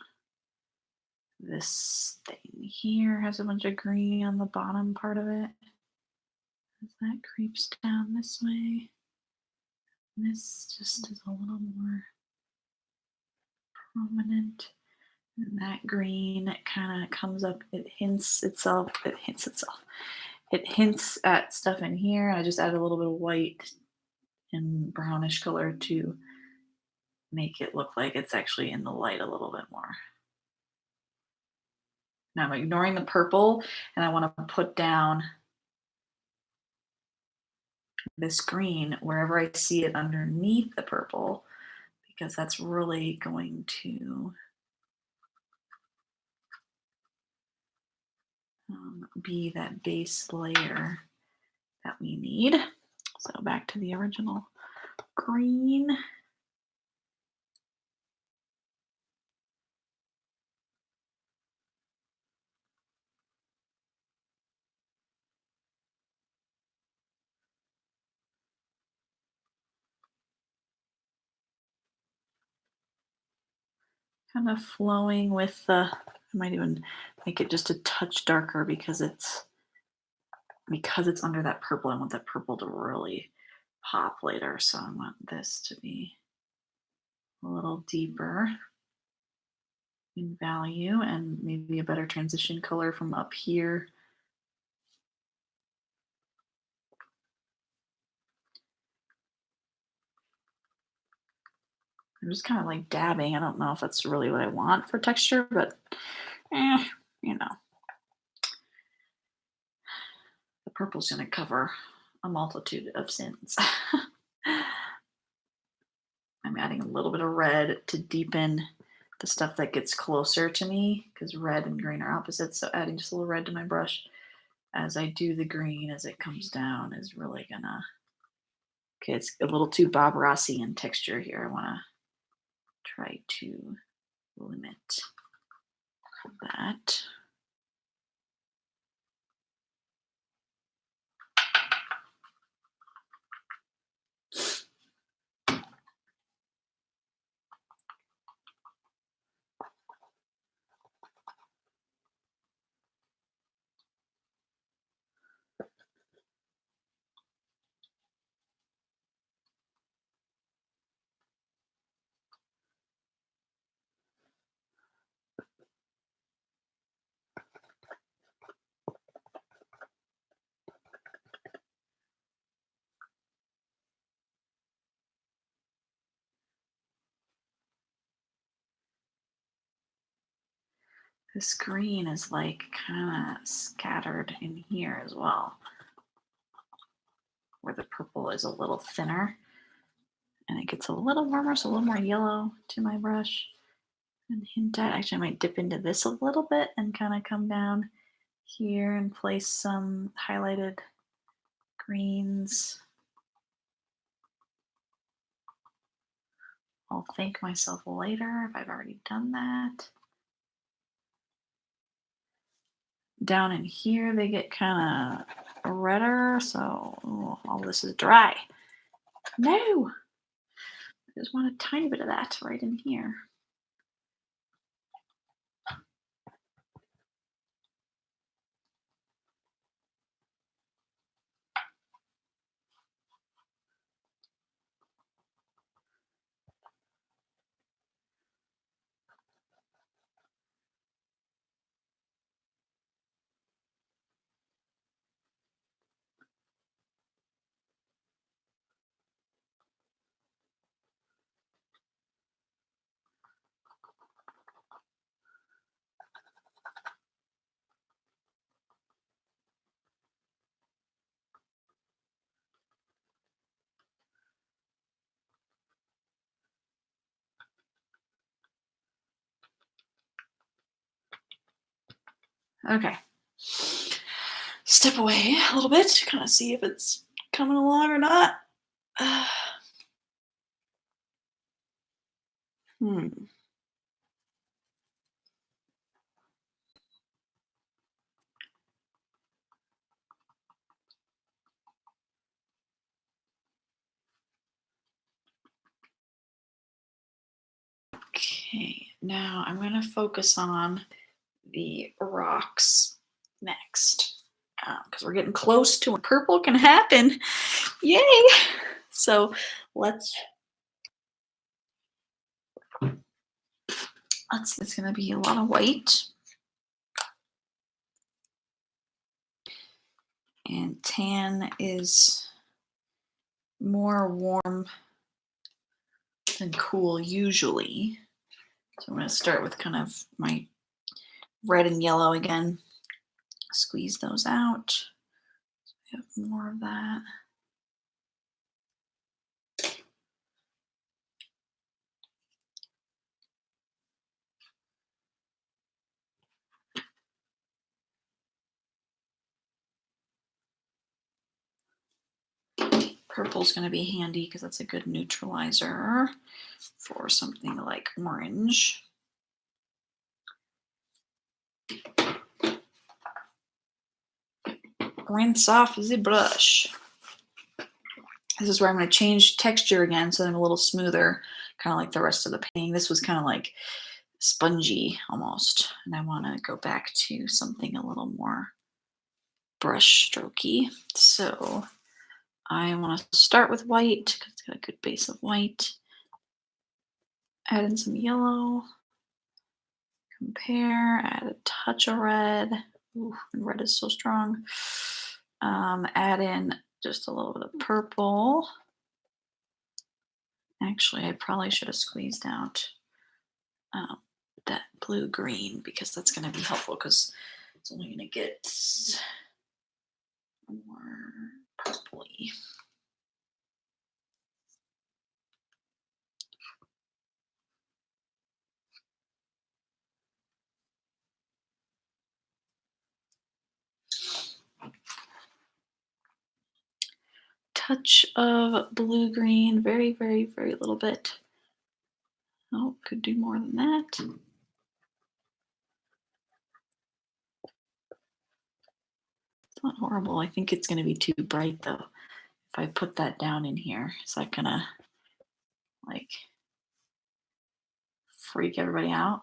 This thing here has a bunch of green on the bottom part of it. As that creeps down this way, this just is a little more prominent. And that green kind of comes up, it hints itself, It hints at stuff in here. I just add a little bit of white and brownish color to make it look like it's actually in the light a little bit more. Now I'm ignoring the purple and I want to put down this green wherever I see it underneath the purple, because that's really going to be that base layer that we need. So back to the original green. Kind of flowing with the, I might even make it just a touch darker because it's under that purple. I want that purple to really pop later. So I want this to be a little deeper in value and maybe a better transition color from up here. I'm just kind of like dabbing. I don't know if that's really what I want for texture, but you know, the purple's going to cover a multitude of sins. I'm adding a little bit of red to deepen the stuff that gets closer to me, because red and green are opposites. So adding just a little red to my brush as I do the green as it comes down is really gonna, okay, it's a little too Bob Rossi in texture here. I wanna try to limit that. This green is like kind of scattered in here as well, where the purple is a little thinner and it gets a little warmer, so a little more yellow to my brush. And hint at, actually I might dip into this a little bit and kind of come down here and place some highlighted greens. I'll thank myself later if I've already done that. Down in here, they get kind of redder, so all this is dry. No! I just want a tiny bit of that right in here. Okay. Step away a little bit to kind of see if it's coming along or not. Okay, now I'm going to focus on the rocks next, because we're getting close to when purple can happen. Yay! So let's It's going to be a lot of white. And tan is more warm than cool usually. So I'm going to start with kind of my red and yellow again. Squeeze those out. We have more of that. Purple's going to be handy because that's a good neutralizer for something like orange. Rinse off the brush. This is where I'm going to change texture again so I'm a little smoother, kind of like the rest of the painting. This was kind of like spongy almost, and I want to go back to something a little more brush strokey. So I want to start with white because it's got a good base of white. Add in some yellow. Compare, add a touch of red. Ooh, red is so strong. Add in just a little bit of purple. Actually, I probably should have squeezed out that blue-green because that's going to be helpful because it's only going to get more purpley. Touch of blue-green, very, very, very little bit. Oh, could do more than that. It's not horrible. I think it's going to be too bright though. If I put that down in here, is that gonna like freak everybody out?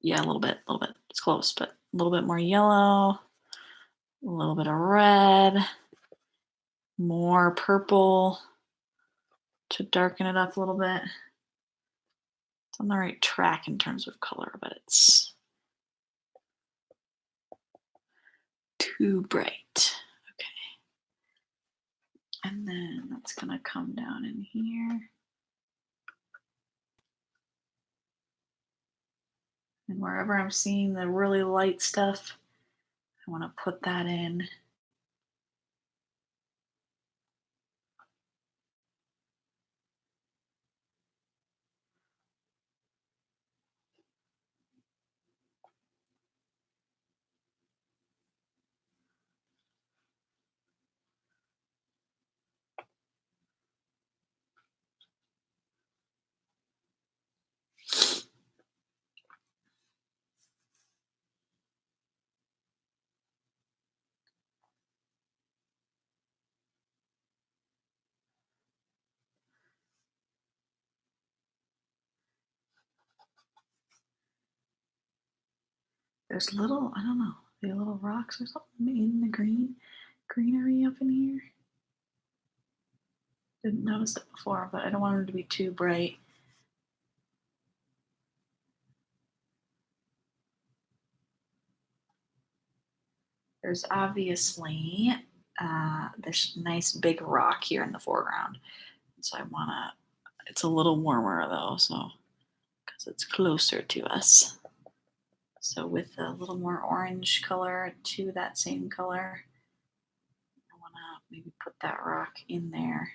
Yeah, a little bit. It's close, but a little bit more yellow, a little bit of red, more purple to darken it up a little bit. It's on the right track in terms of color, but it's too bright. Okay. And then that's gonna come down in here. And wherever I'm seeing the really light stuff, I want to put that in. There's little, I don't know, the little rocks or something in the greenery up in here. Didn't notice it before, but I don't want them to be too bright. There's obviously this nice big rock here in the foreground. So I wanna, it's a little warmer though, so, because it's closer to us. So with a little more orange color to that same color, I wanna maybe put that rock in there.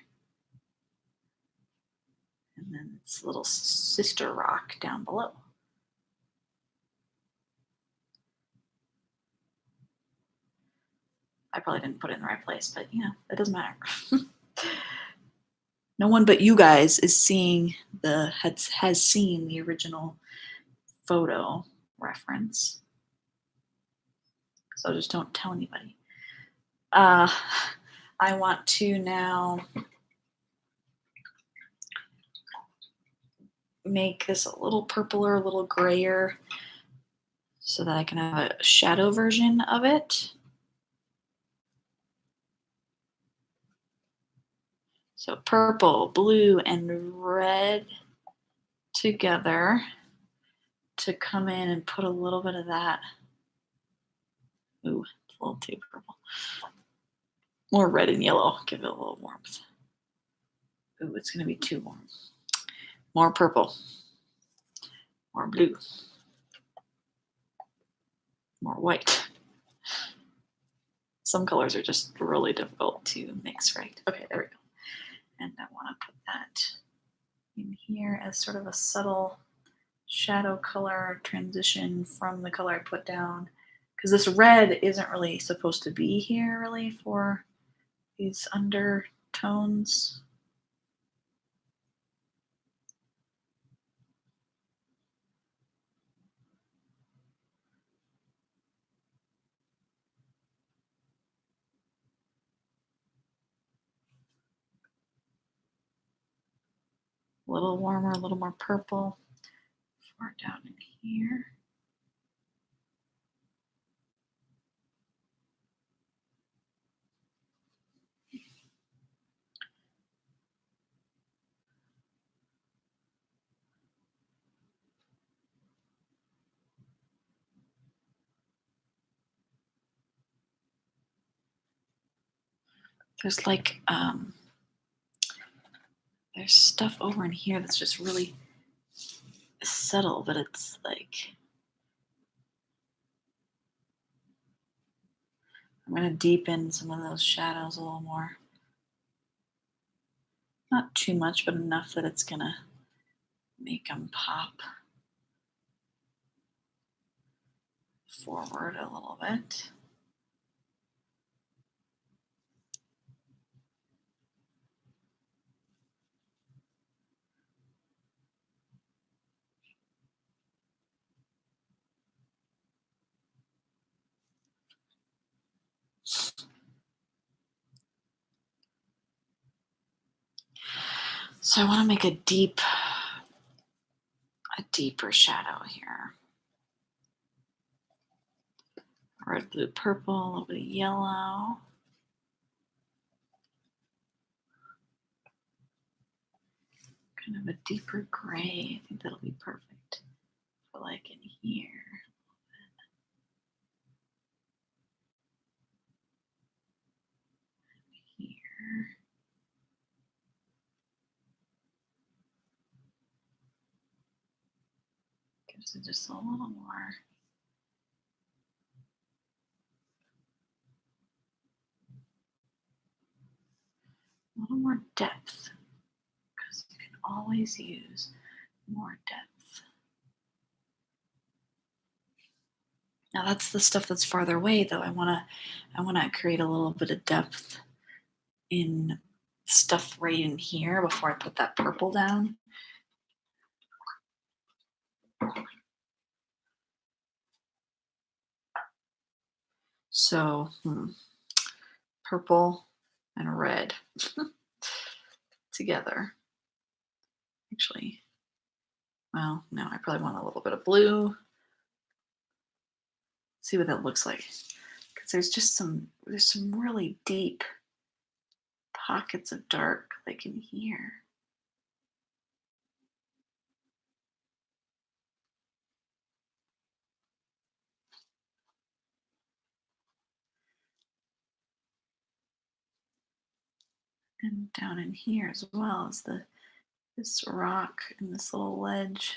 And then its little sister rock down below. I probably didn't put it in the right place, but you know, it doesn't matter. No one but you guys is seeing has seen the original photo reference. So just don't tell anybody. I want to now make this a little purpler, a little grayer, so that I can have a shadow version of it. So purple, blue, and red together to come in and put a little bit of that. Ooh, it's a little too purple. More red and yellow, give it a little warmth. Ooh, it's gonna be too warm. More purple, more blue, more white. Some colors are just really difficult to mix right. Okay, there we go. And I wanna put that in here as sort of a subtle shadow color transition from the color I put down. Because this red isn't really supposed to be here really for these undertones. A little warmer, a little more purple. Far down in here. There's like there's stuff over in here that's just really subtle, but it's like I'm gonna deepen some of those shadows a little more. Not too much, but enough that it's gonna make them pop forward a little bit. So I want to make a deeper shadow here. Red, blue, purple, a little bit of yellow. Kind of a deeper gray. I think that'll be perfect for like in here. Here. Gives it just a little more. A little more depth, because you can always use more depth. Now that's the stuff that's farther away though. I wanna create a little bit of depth in stuff right in here before I put that purple down. So purple and red together. Actually, well, no, I probably want a little bit of blue. See what that looks like. Because there's some really deep pockets of dark like in here. And down in here as well as this rock and this little ledge.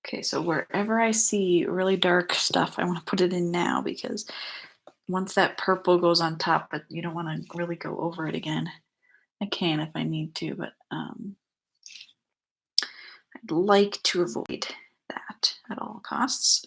Okay, so wherever I see really dark stuff, I want to put it in now because once that purple goes on top, but you don't want to really go over it again. I can if I need to, but I'd like to avoid that. that at all costs.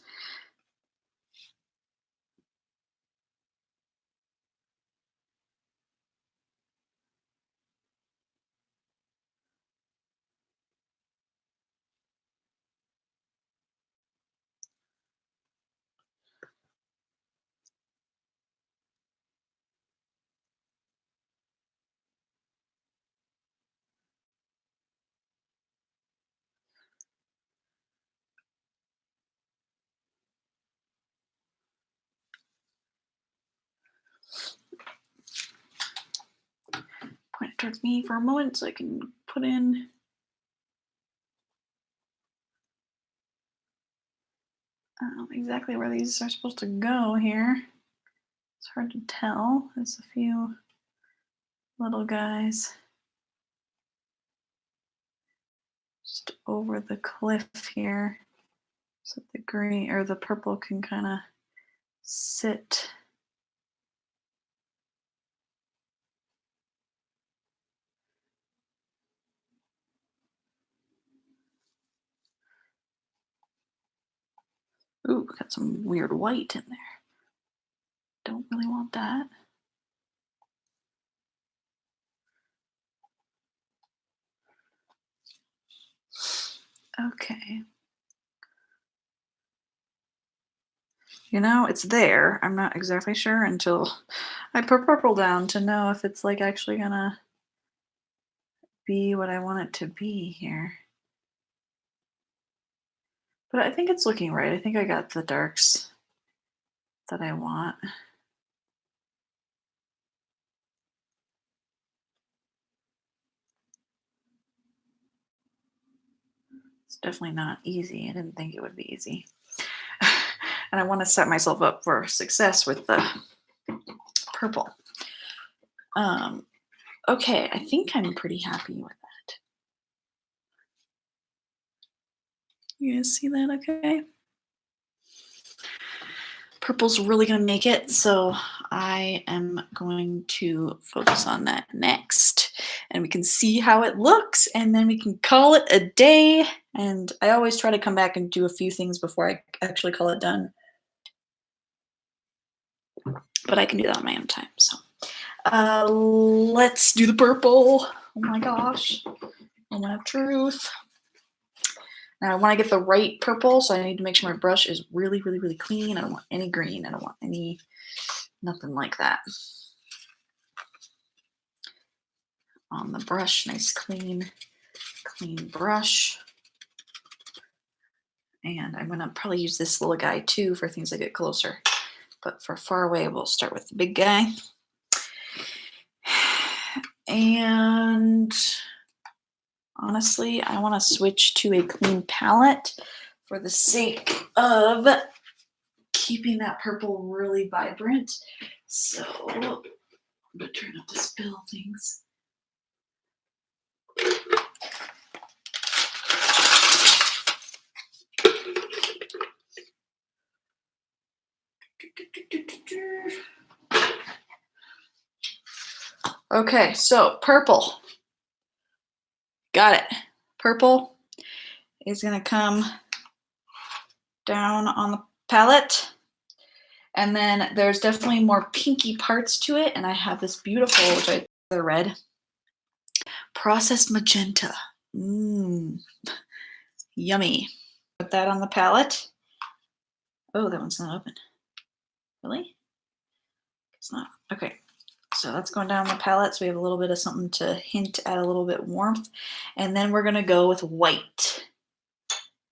Point it towards me for a moment so I can put in exactly where these are supposed to go here. It's hard to tell. There's a few little guys just over the cliff here, so the green or the purple can kind of sit. Ooh, got some weird white in there. Don't really want that. Okay. You know, it's there. I'm not exactly sure until I put purple down to know if it's like actually gonna be what I want it to be here. But I think it's looking right. I think I got the darks that I want. It's definitely not easy. I didn't think it would be easy. And I want to set myself up for success with the purple. Okay, I think I'm pretty happy with that. You guys see that okay? Purple's really gonna make it, so I am going to focus on that next. And we can see how it looks, and then we can call it a day. And I always try to come back and do a few things before I actually call it done. But I can do that on my own time, so. Let's do the purple. Oh my gosh, moment of truth. Now I want to get the right purple, so I need to make sure my brush is really, really, really clean. I don't want any green. I don't want any, nothing like that. On the brush, nice clean brush. And I'm gonna probably use this little guy too for things that get closer. But for far away, we'll start with the big guy. And honestly, I want to switch to a clean palette for the sake of keeping that purple really vibrant. So I'm gonna try not to spill things. Okay, so purple. Got it. Purple is gonna come down on the palette. And then there's definitely more pinky parts to it. And I have this beautiful, which I the red, processed magenta. Yummy. Put that on the palette. Oh, that one's not open. Really? It's not. Okay. So that's going down the palette. So we have a little bit of something to hint at a little bit warmth. And then we're going to go with white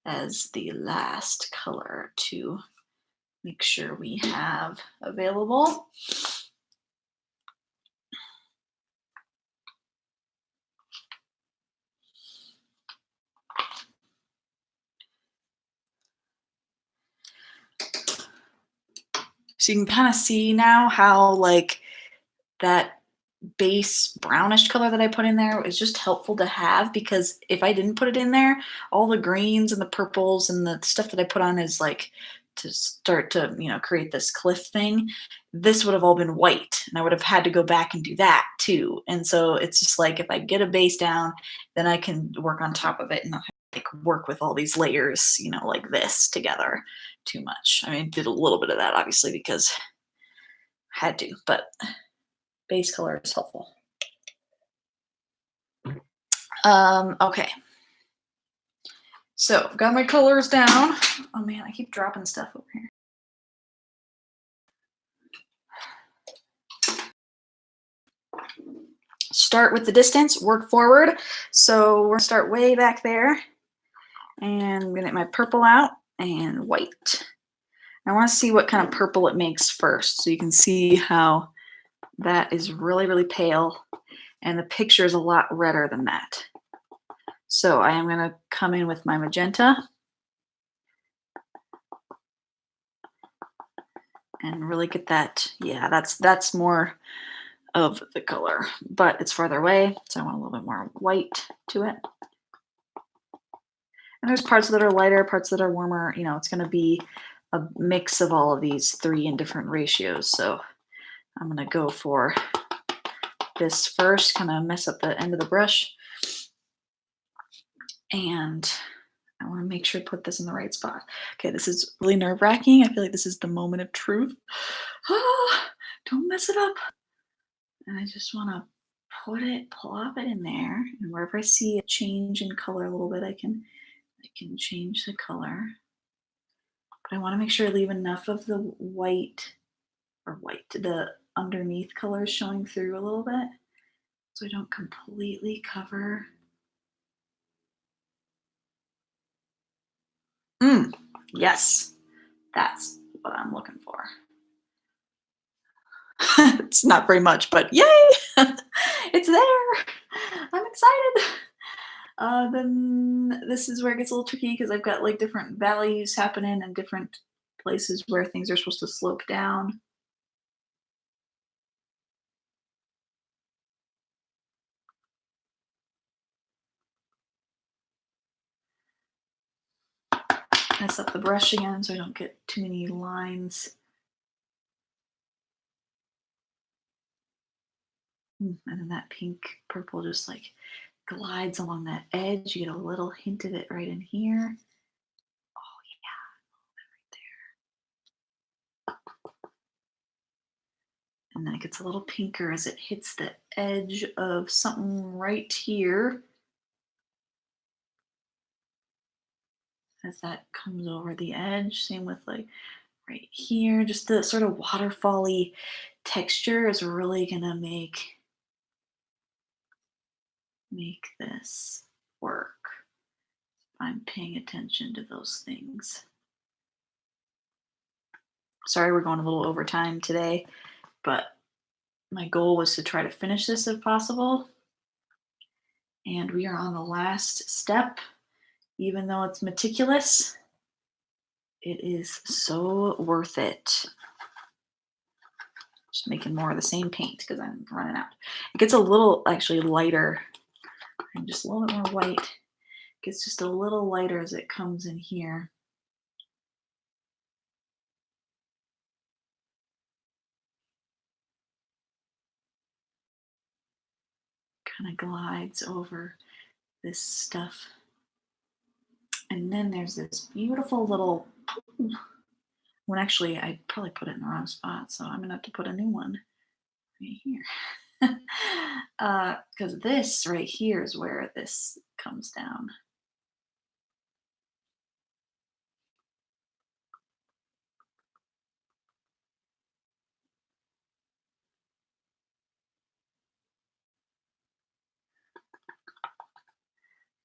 as the last color to make sure we have available. So you can kind of see now how like that base brownish color that I put in there is just helpful to have, because if I didn't put it in there, all the greens and the purples and the stuff that I put on is like to start to, you know, create this cliff thing. This would have all been white and I would have had to go back and do that too. And so it's just like, if I get a base down, then I can work on top of it and not have like work with all these layers, you know, like this together too much. I mean, I did a little bit of that obviously because I had to, but base color is helpful. Okay. So I've got my colors down. Oh man, I keep dropping stuff over here. Start with the distance, work forward. So we're gonna start way back there. And I'm gonna get my purple out and white. I wanna see what kind of purple it makes first. So you can see how that is really, really pale. And the picture is a lot redder than that. So I am gonna come in with my magenta and really get that. Yeah, that's more of the color, but it's farther away, so I want a little bit more white to it. And there's parts that are lighter, parts that are warmer. You know, it's going to be a mix of all of these three in different ratios. So I'm going to go for this first, kind of mess up the end of the brush. And I want to make sure to put this in the right spot. Okay, this is really nerve-wracking. I feel like this is the moment of truth. Oh, don't mess it up. And I just want to plop it in there. And wherever I see a change in color a little bit, I can change the color. But I want to make sure I leave enough of the the underneath colors showing through a little bit, so I don't completely cover. Yes, that's what I'm looking for. It's not very much, but yay! It's there. I'm excited. Then this is where it gets a little tricky because I've got like different values happening and different places where things are supposed to slope down. Mess up the brush again so I don't get too many lines. And then that pink purple just like glides along that edge. You get a little hint of it right in here. Oh yeah, right there. And then it gets a little pinker as it hits the edge of something right here. As that comes over the edge. Same with like right here. Just the sort of waterfall-y texture is really gonna make this work. I'm paying attention to those things. Sorry, we're going a little over time today, but my goal was to try to finish this if possible. And we are on the last step. Even though it's meticulous, it is so worth it. Just making more of the same paint because I'm running out. It gets a little actually lighter and just a little bit more white. It gets just a little lighter as it comes in here. Kind of glides over this stuff. And then there's this beautiful little one. Actually, I probably put it in the wrong spot, so I'm gonna have to put a new one right here. Because this right here is where this comes down.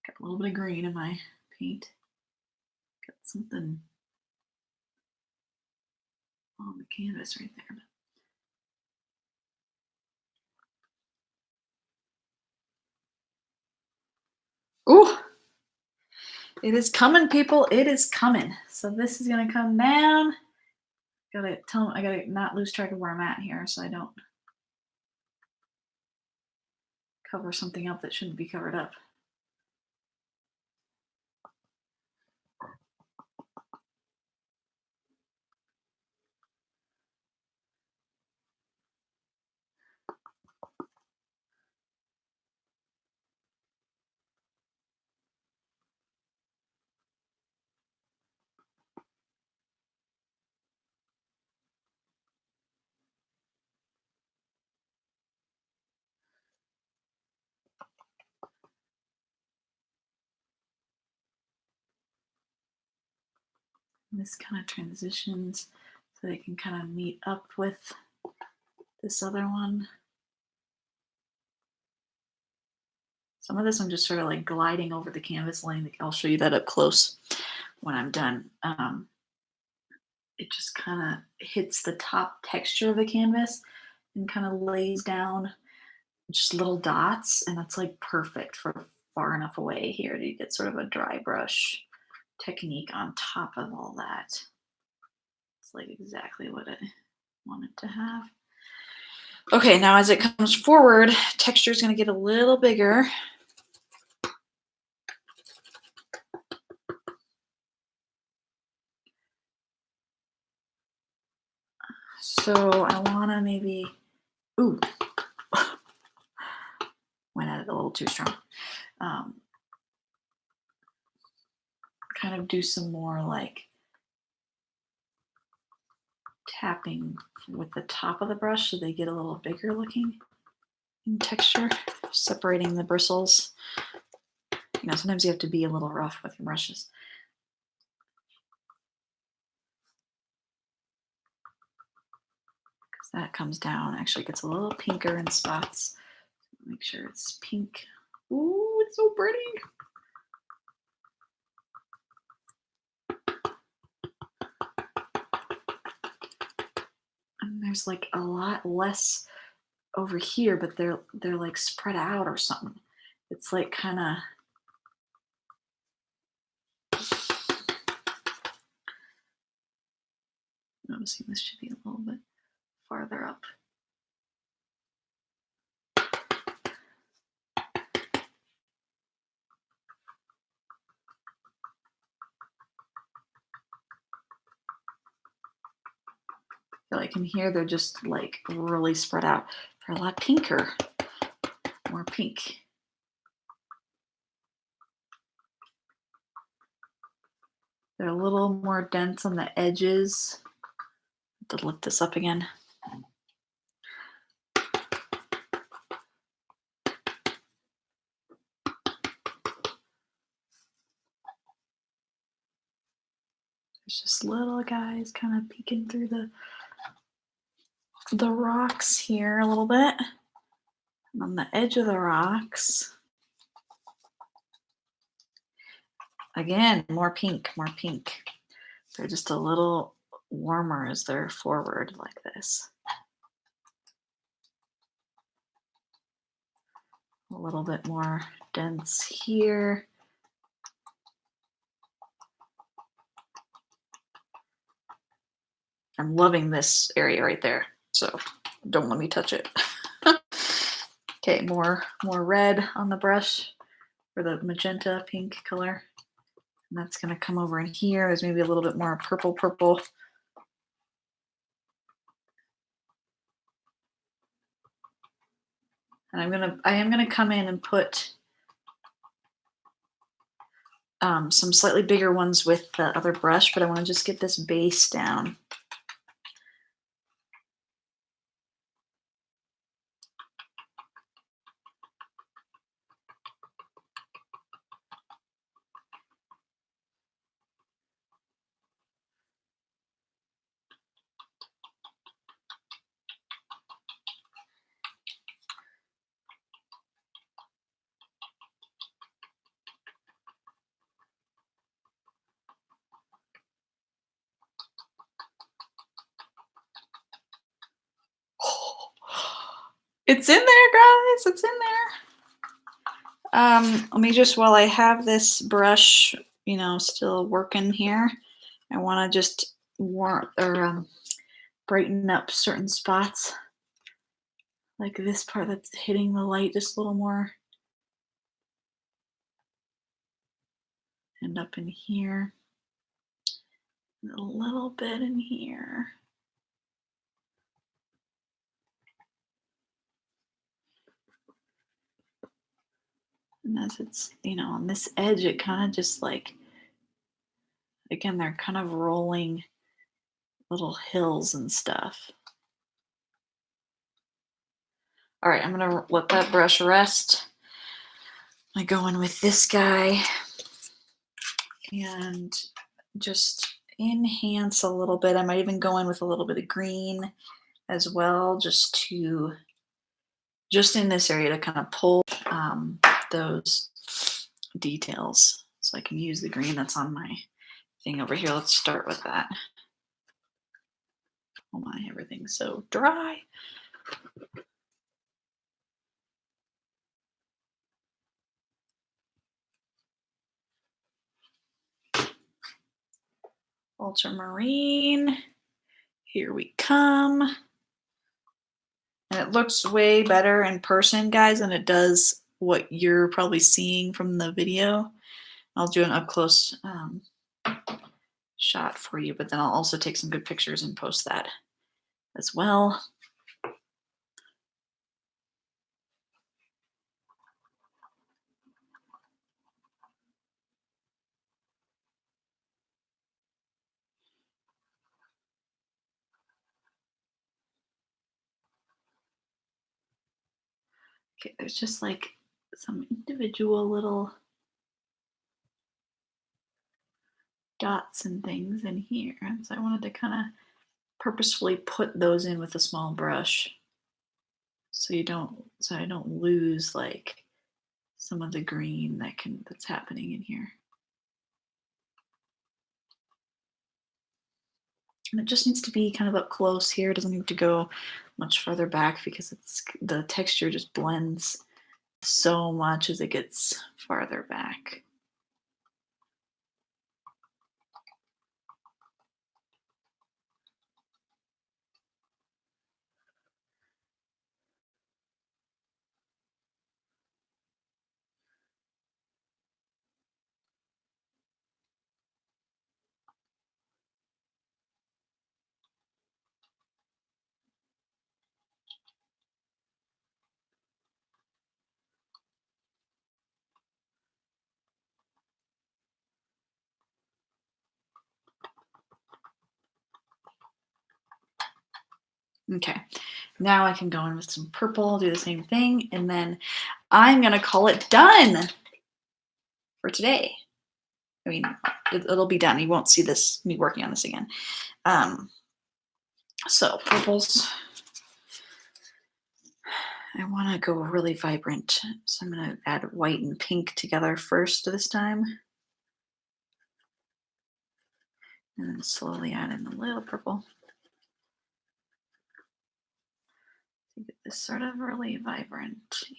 Got a little bit of green in my paint. Got something on the canvas right there. Ooh, it is coming, people. It is coming. So this is gonna come down. I gotta not lose track of where I'm at here so I don't cover something up that shouldn't be covered up. And this kind of transitions so they can kind of meet up with this other one. Some of this I'm just sort of like gliding over the canvas line. I'll show you that up close when I'm done. It just kind of hits the top texture of the canvas and kind of lays down just little dots, and that's like perfect for far enough away here to get sort of a dry brush technique on top of all that. It's like exactly what I wanted to have. Okay, now as it comes forward, texture is going to get a little bigger. So I want to maybe, ooh, went at it a little too strong. Kind of do some more like tapping with the top of the brush so they get a little bigger looking in texture, separating the bristles. You know, sometimes you have to be a little rough with your brushes. Because that comes down, actually gets a little pinker in spots. Make sure it's pink. Ooh, it's so pretty. And there's like a lot less over here, but they're like spread out or something. It's like kind of, noticing this should be a little bit farther up. Like in here, they're just like really spread out. They're a lot pinker, more pink. They're a little more dense on the edges. To lift this up again. There's just little guys kind of peeking through the rocks here a little bit. And on the edge of the rocks, again, more pink, more pink. They're just a little warmer as they're forward like this. A little bit more dense here. I'm loving this area right there, so don't let me touch it. Okay, more red on the brush for the magenta pink color. And that's gonna come over in here. There's maybe a little bit more purple. And I am gonna come in and put some slightly bigger ones with the other brush, but I want to just get this base down. It's in there, guys. It's in there. Let me just, while I have this brush, you know, still working here, I want to just brighten up certain spots, like this part that's hitting the light just a little more, and up in here, and a little bit in here. And as it's, you know, on this edge, it kind of just like, again, they're kind of rolling little hills and stuff. All right, I'm gonna let that brush rest. I go in with this guy and just, enhance a little bit. I might even go in with a little bit of green as well, just in this area to kind of pull those details. So I can use the green that's on my thing over here. Let's start with that. Oh my, everything's so dry. Ultramarine. Here we come. And it looks way better in person, guys, than it does what you're probably seeing from the video. I'll do an up close shot for you, but then I'll also take some good pictures and post that as well. Okay, there's just like some individual little dots and things in here. And so I wanted to kind of purposefully put those in with a small brush so I don't lose like some of the green that's happening in here. And it just needs to be kind of up close here. It doesn't need to go much further back because the texture just blends so much as it gets farther back. Okay, now I can go in with some purple, do the same thing, and then I'm gonna call it done for today. I mean, it'll be done. You won't see me working on this again. So purples, I want to go really vibrant. So I'm going to add white and pink together first this time. And then slowly add in a little purple. To get this sort of really vibrant. Yeah.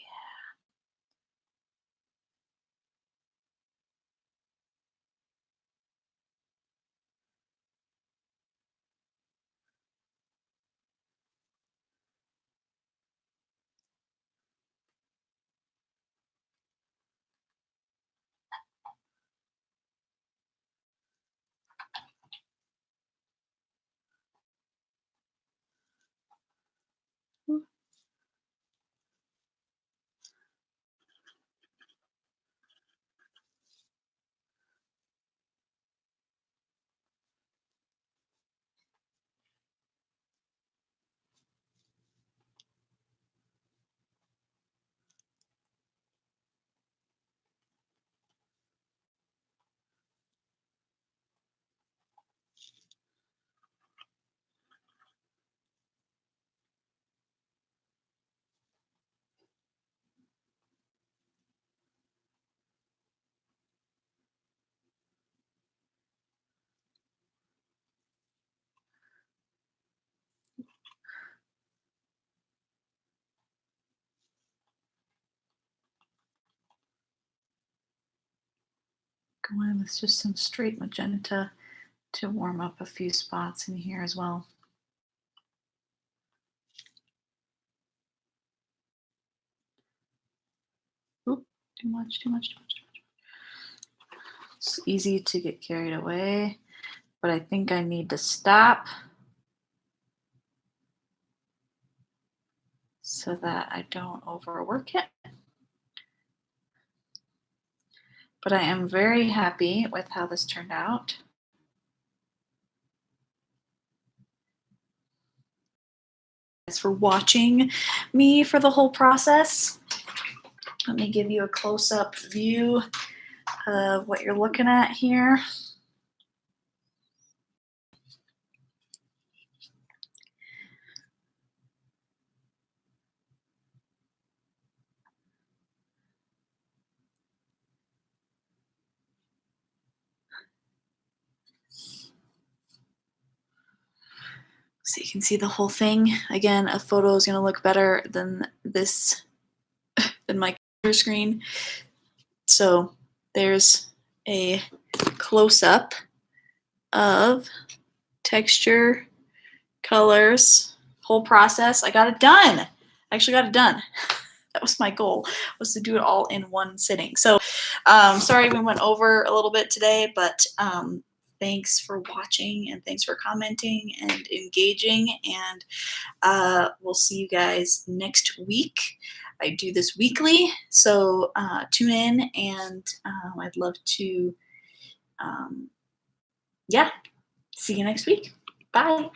Go in with just some straight magenta to warm up a few spots in here as well. Oop, too much, too much, too much, too much. It's easy to get carried away, but I think I need to stop so that I don't overwork it. But I am very happy with how this turned out. Thanks for watching me for the whole process. Let me give you a close-up view of what you're looking at here. So you can see the whole thing. Again, a photo is going to look better than this, than my computer screen. So there's a close-up of texture, colors, whole process. I got it done. I actually got it done. That was my goal, was to do it all in one sitting. So sorry we went over a little bit today, but thanks for watching and thanks for commenting and engaging, and we'll see you guys next week. I do this weekly, so tune in, and I'd love to, yeah, see you next week. Bye.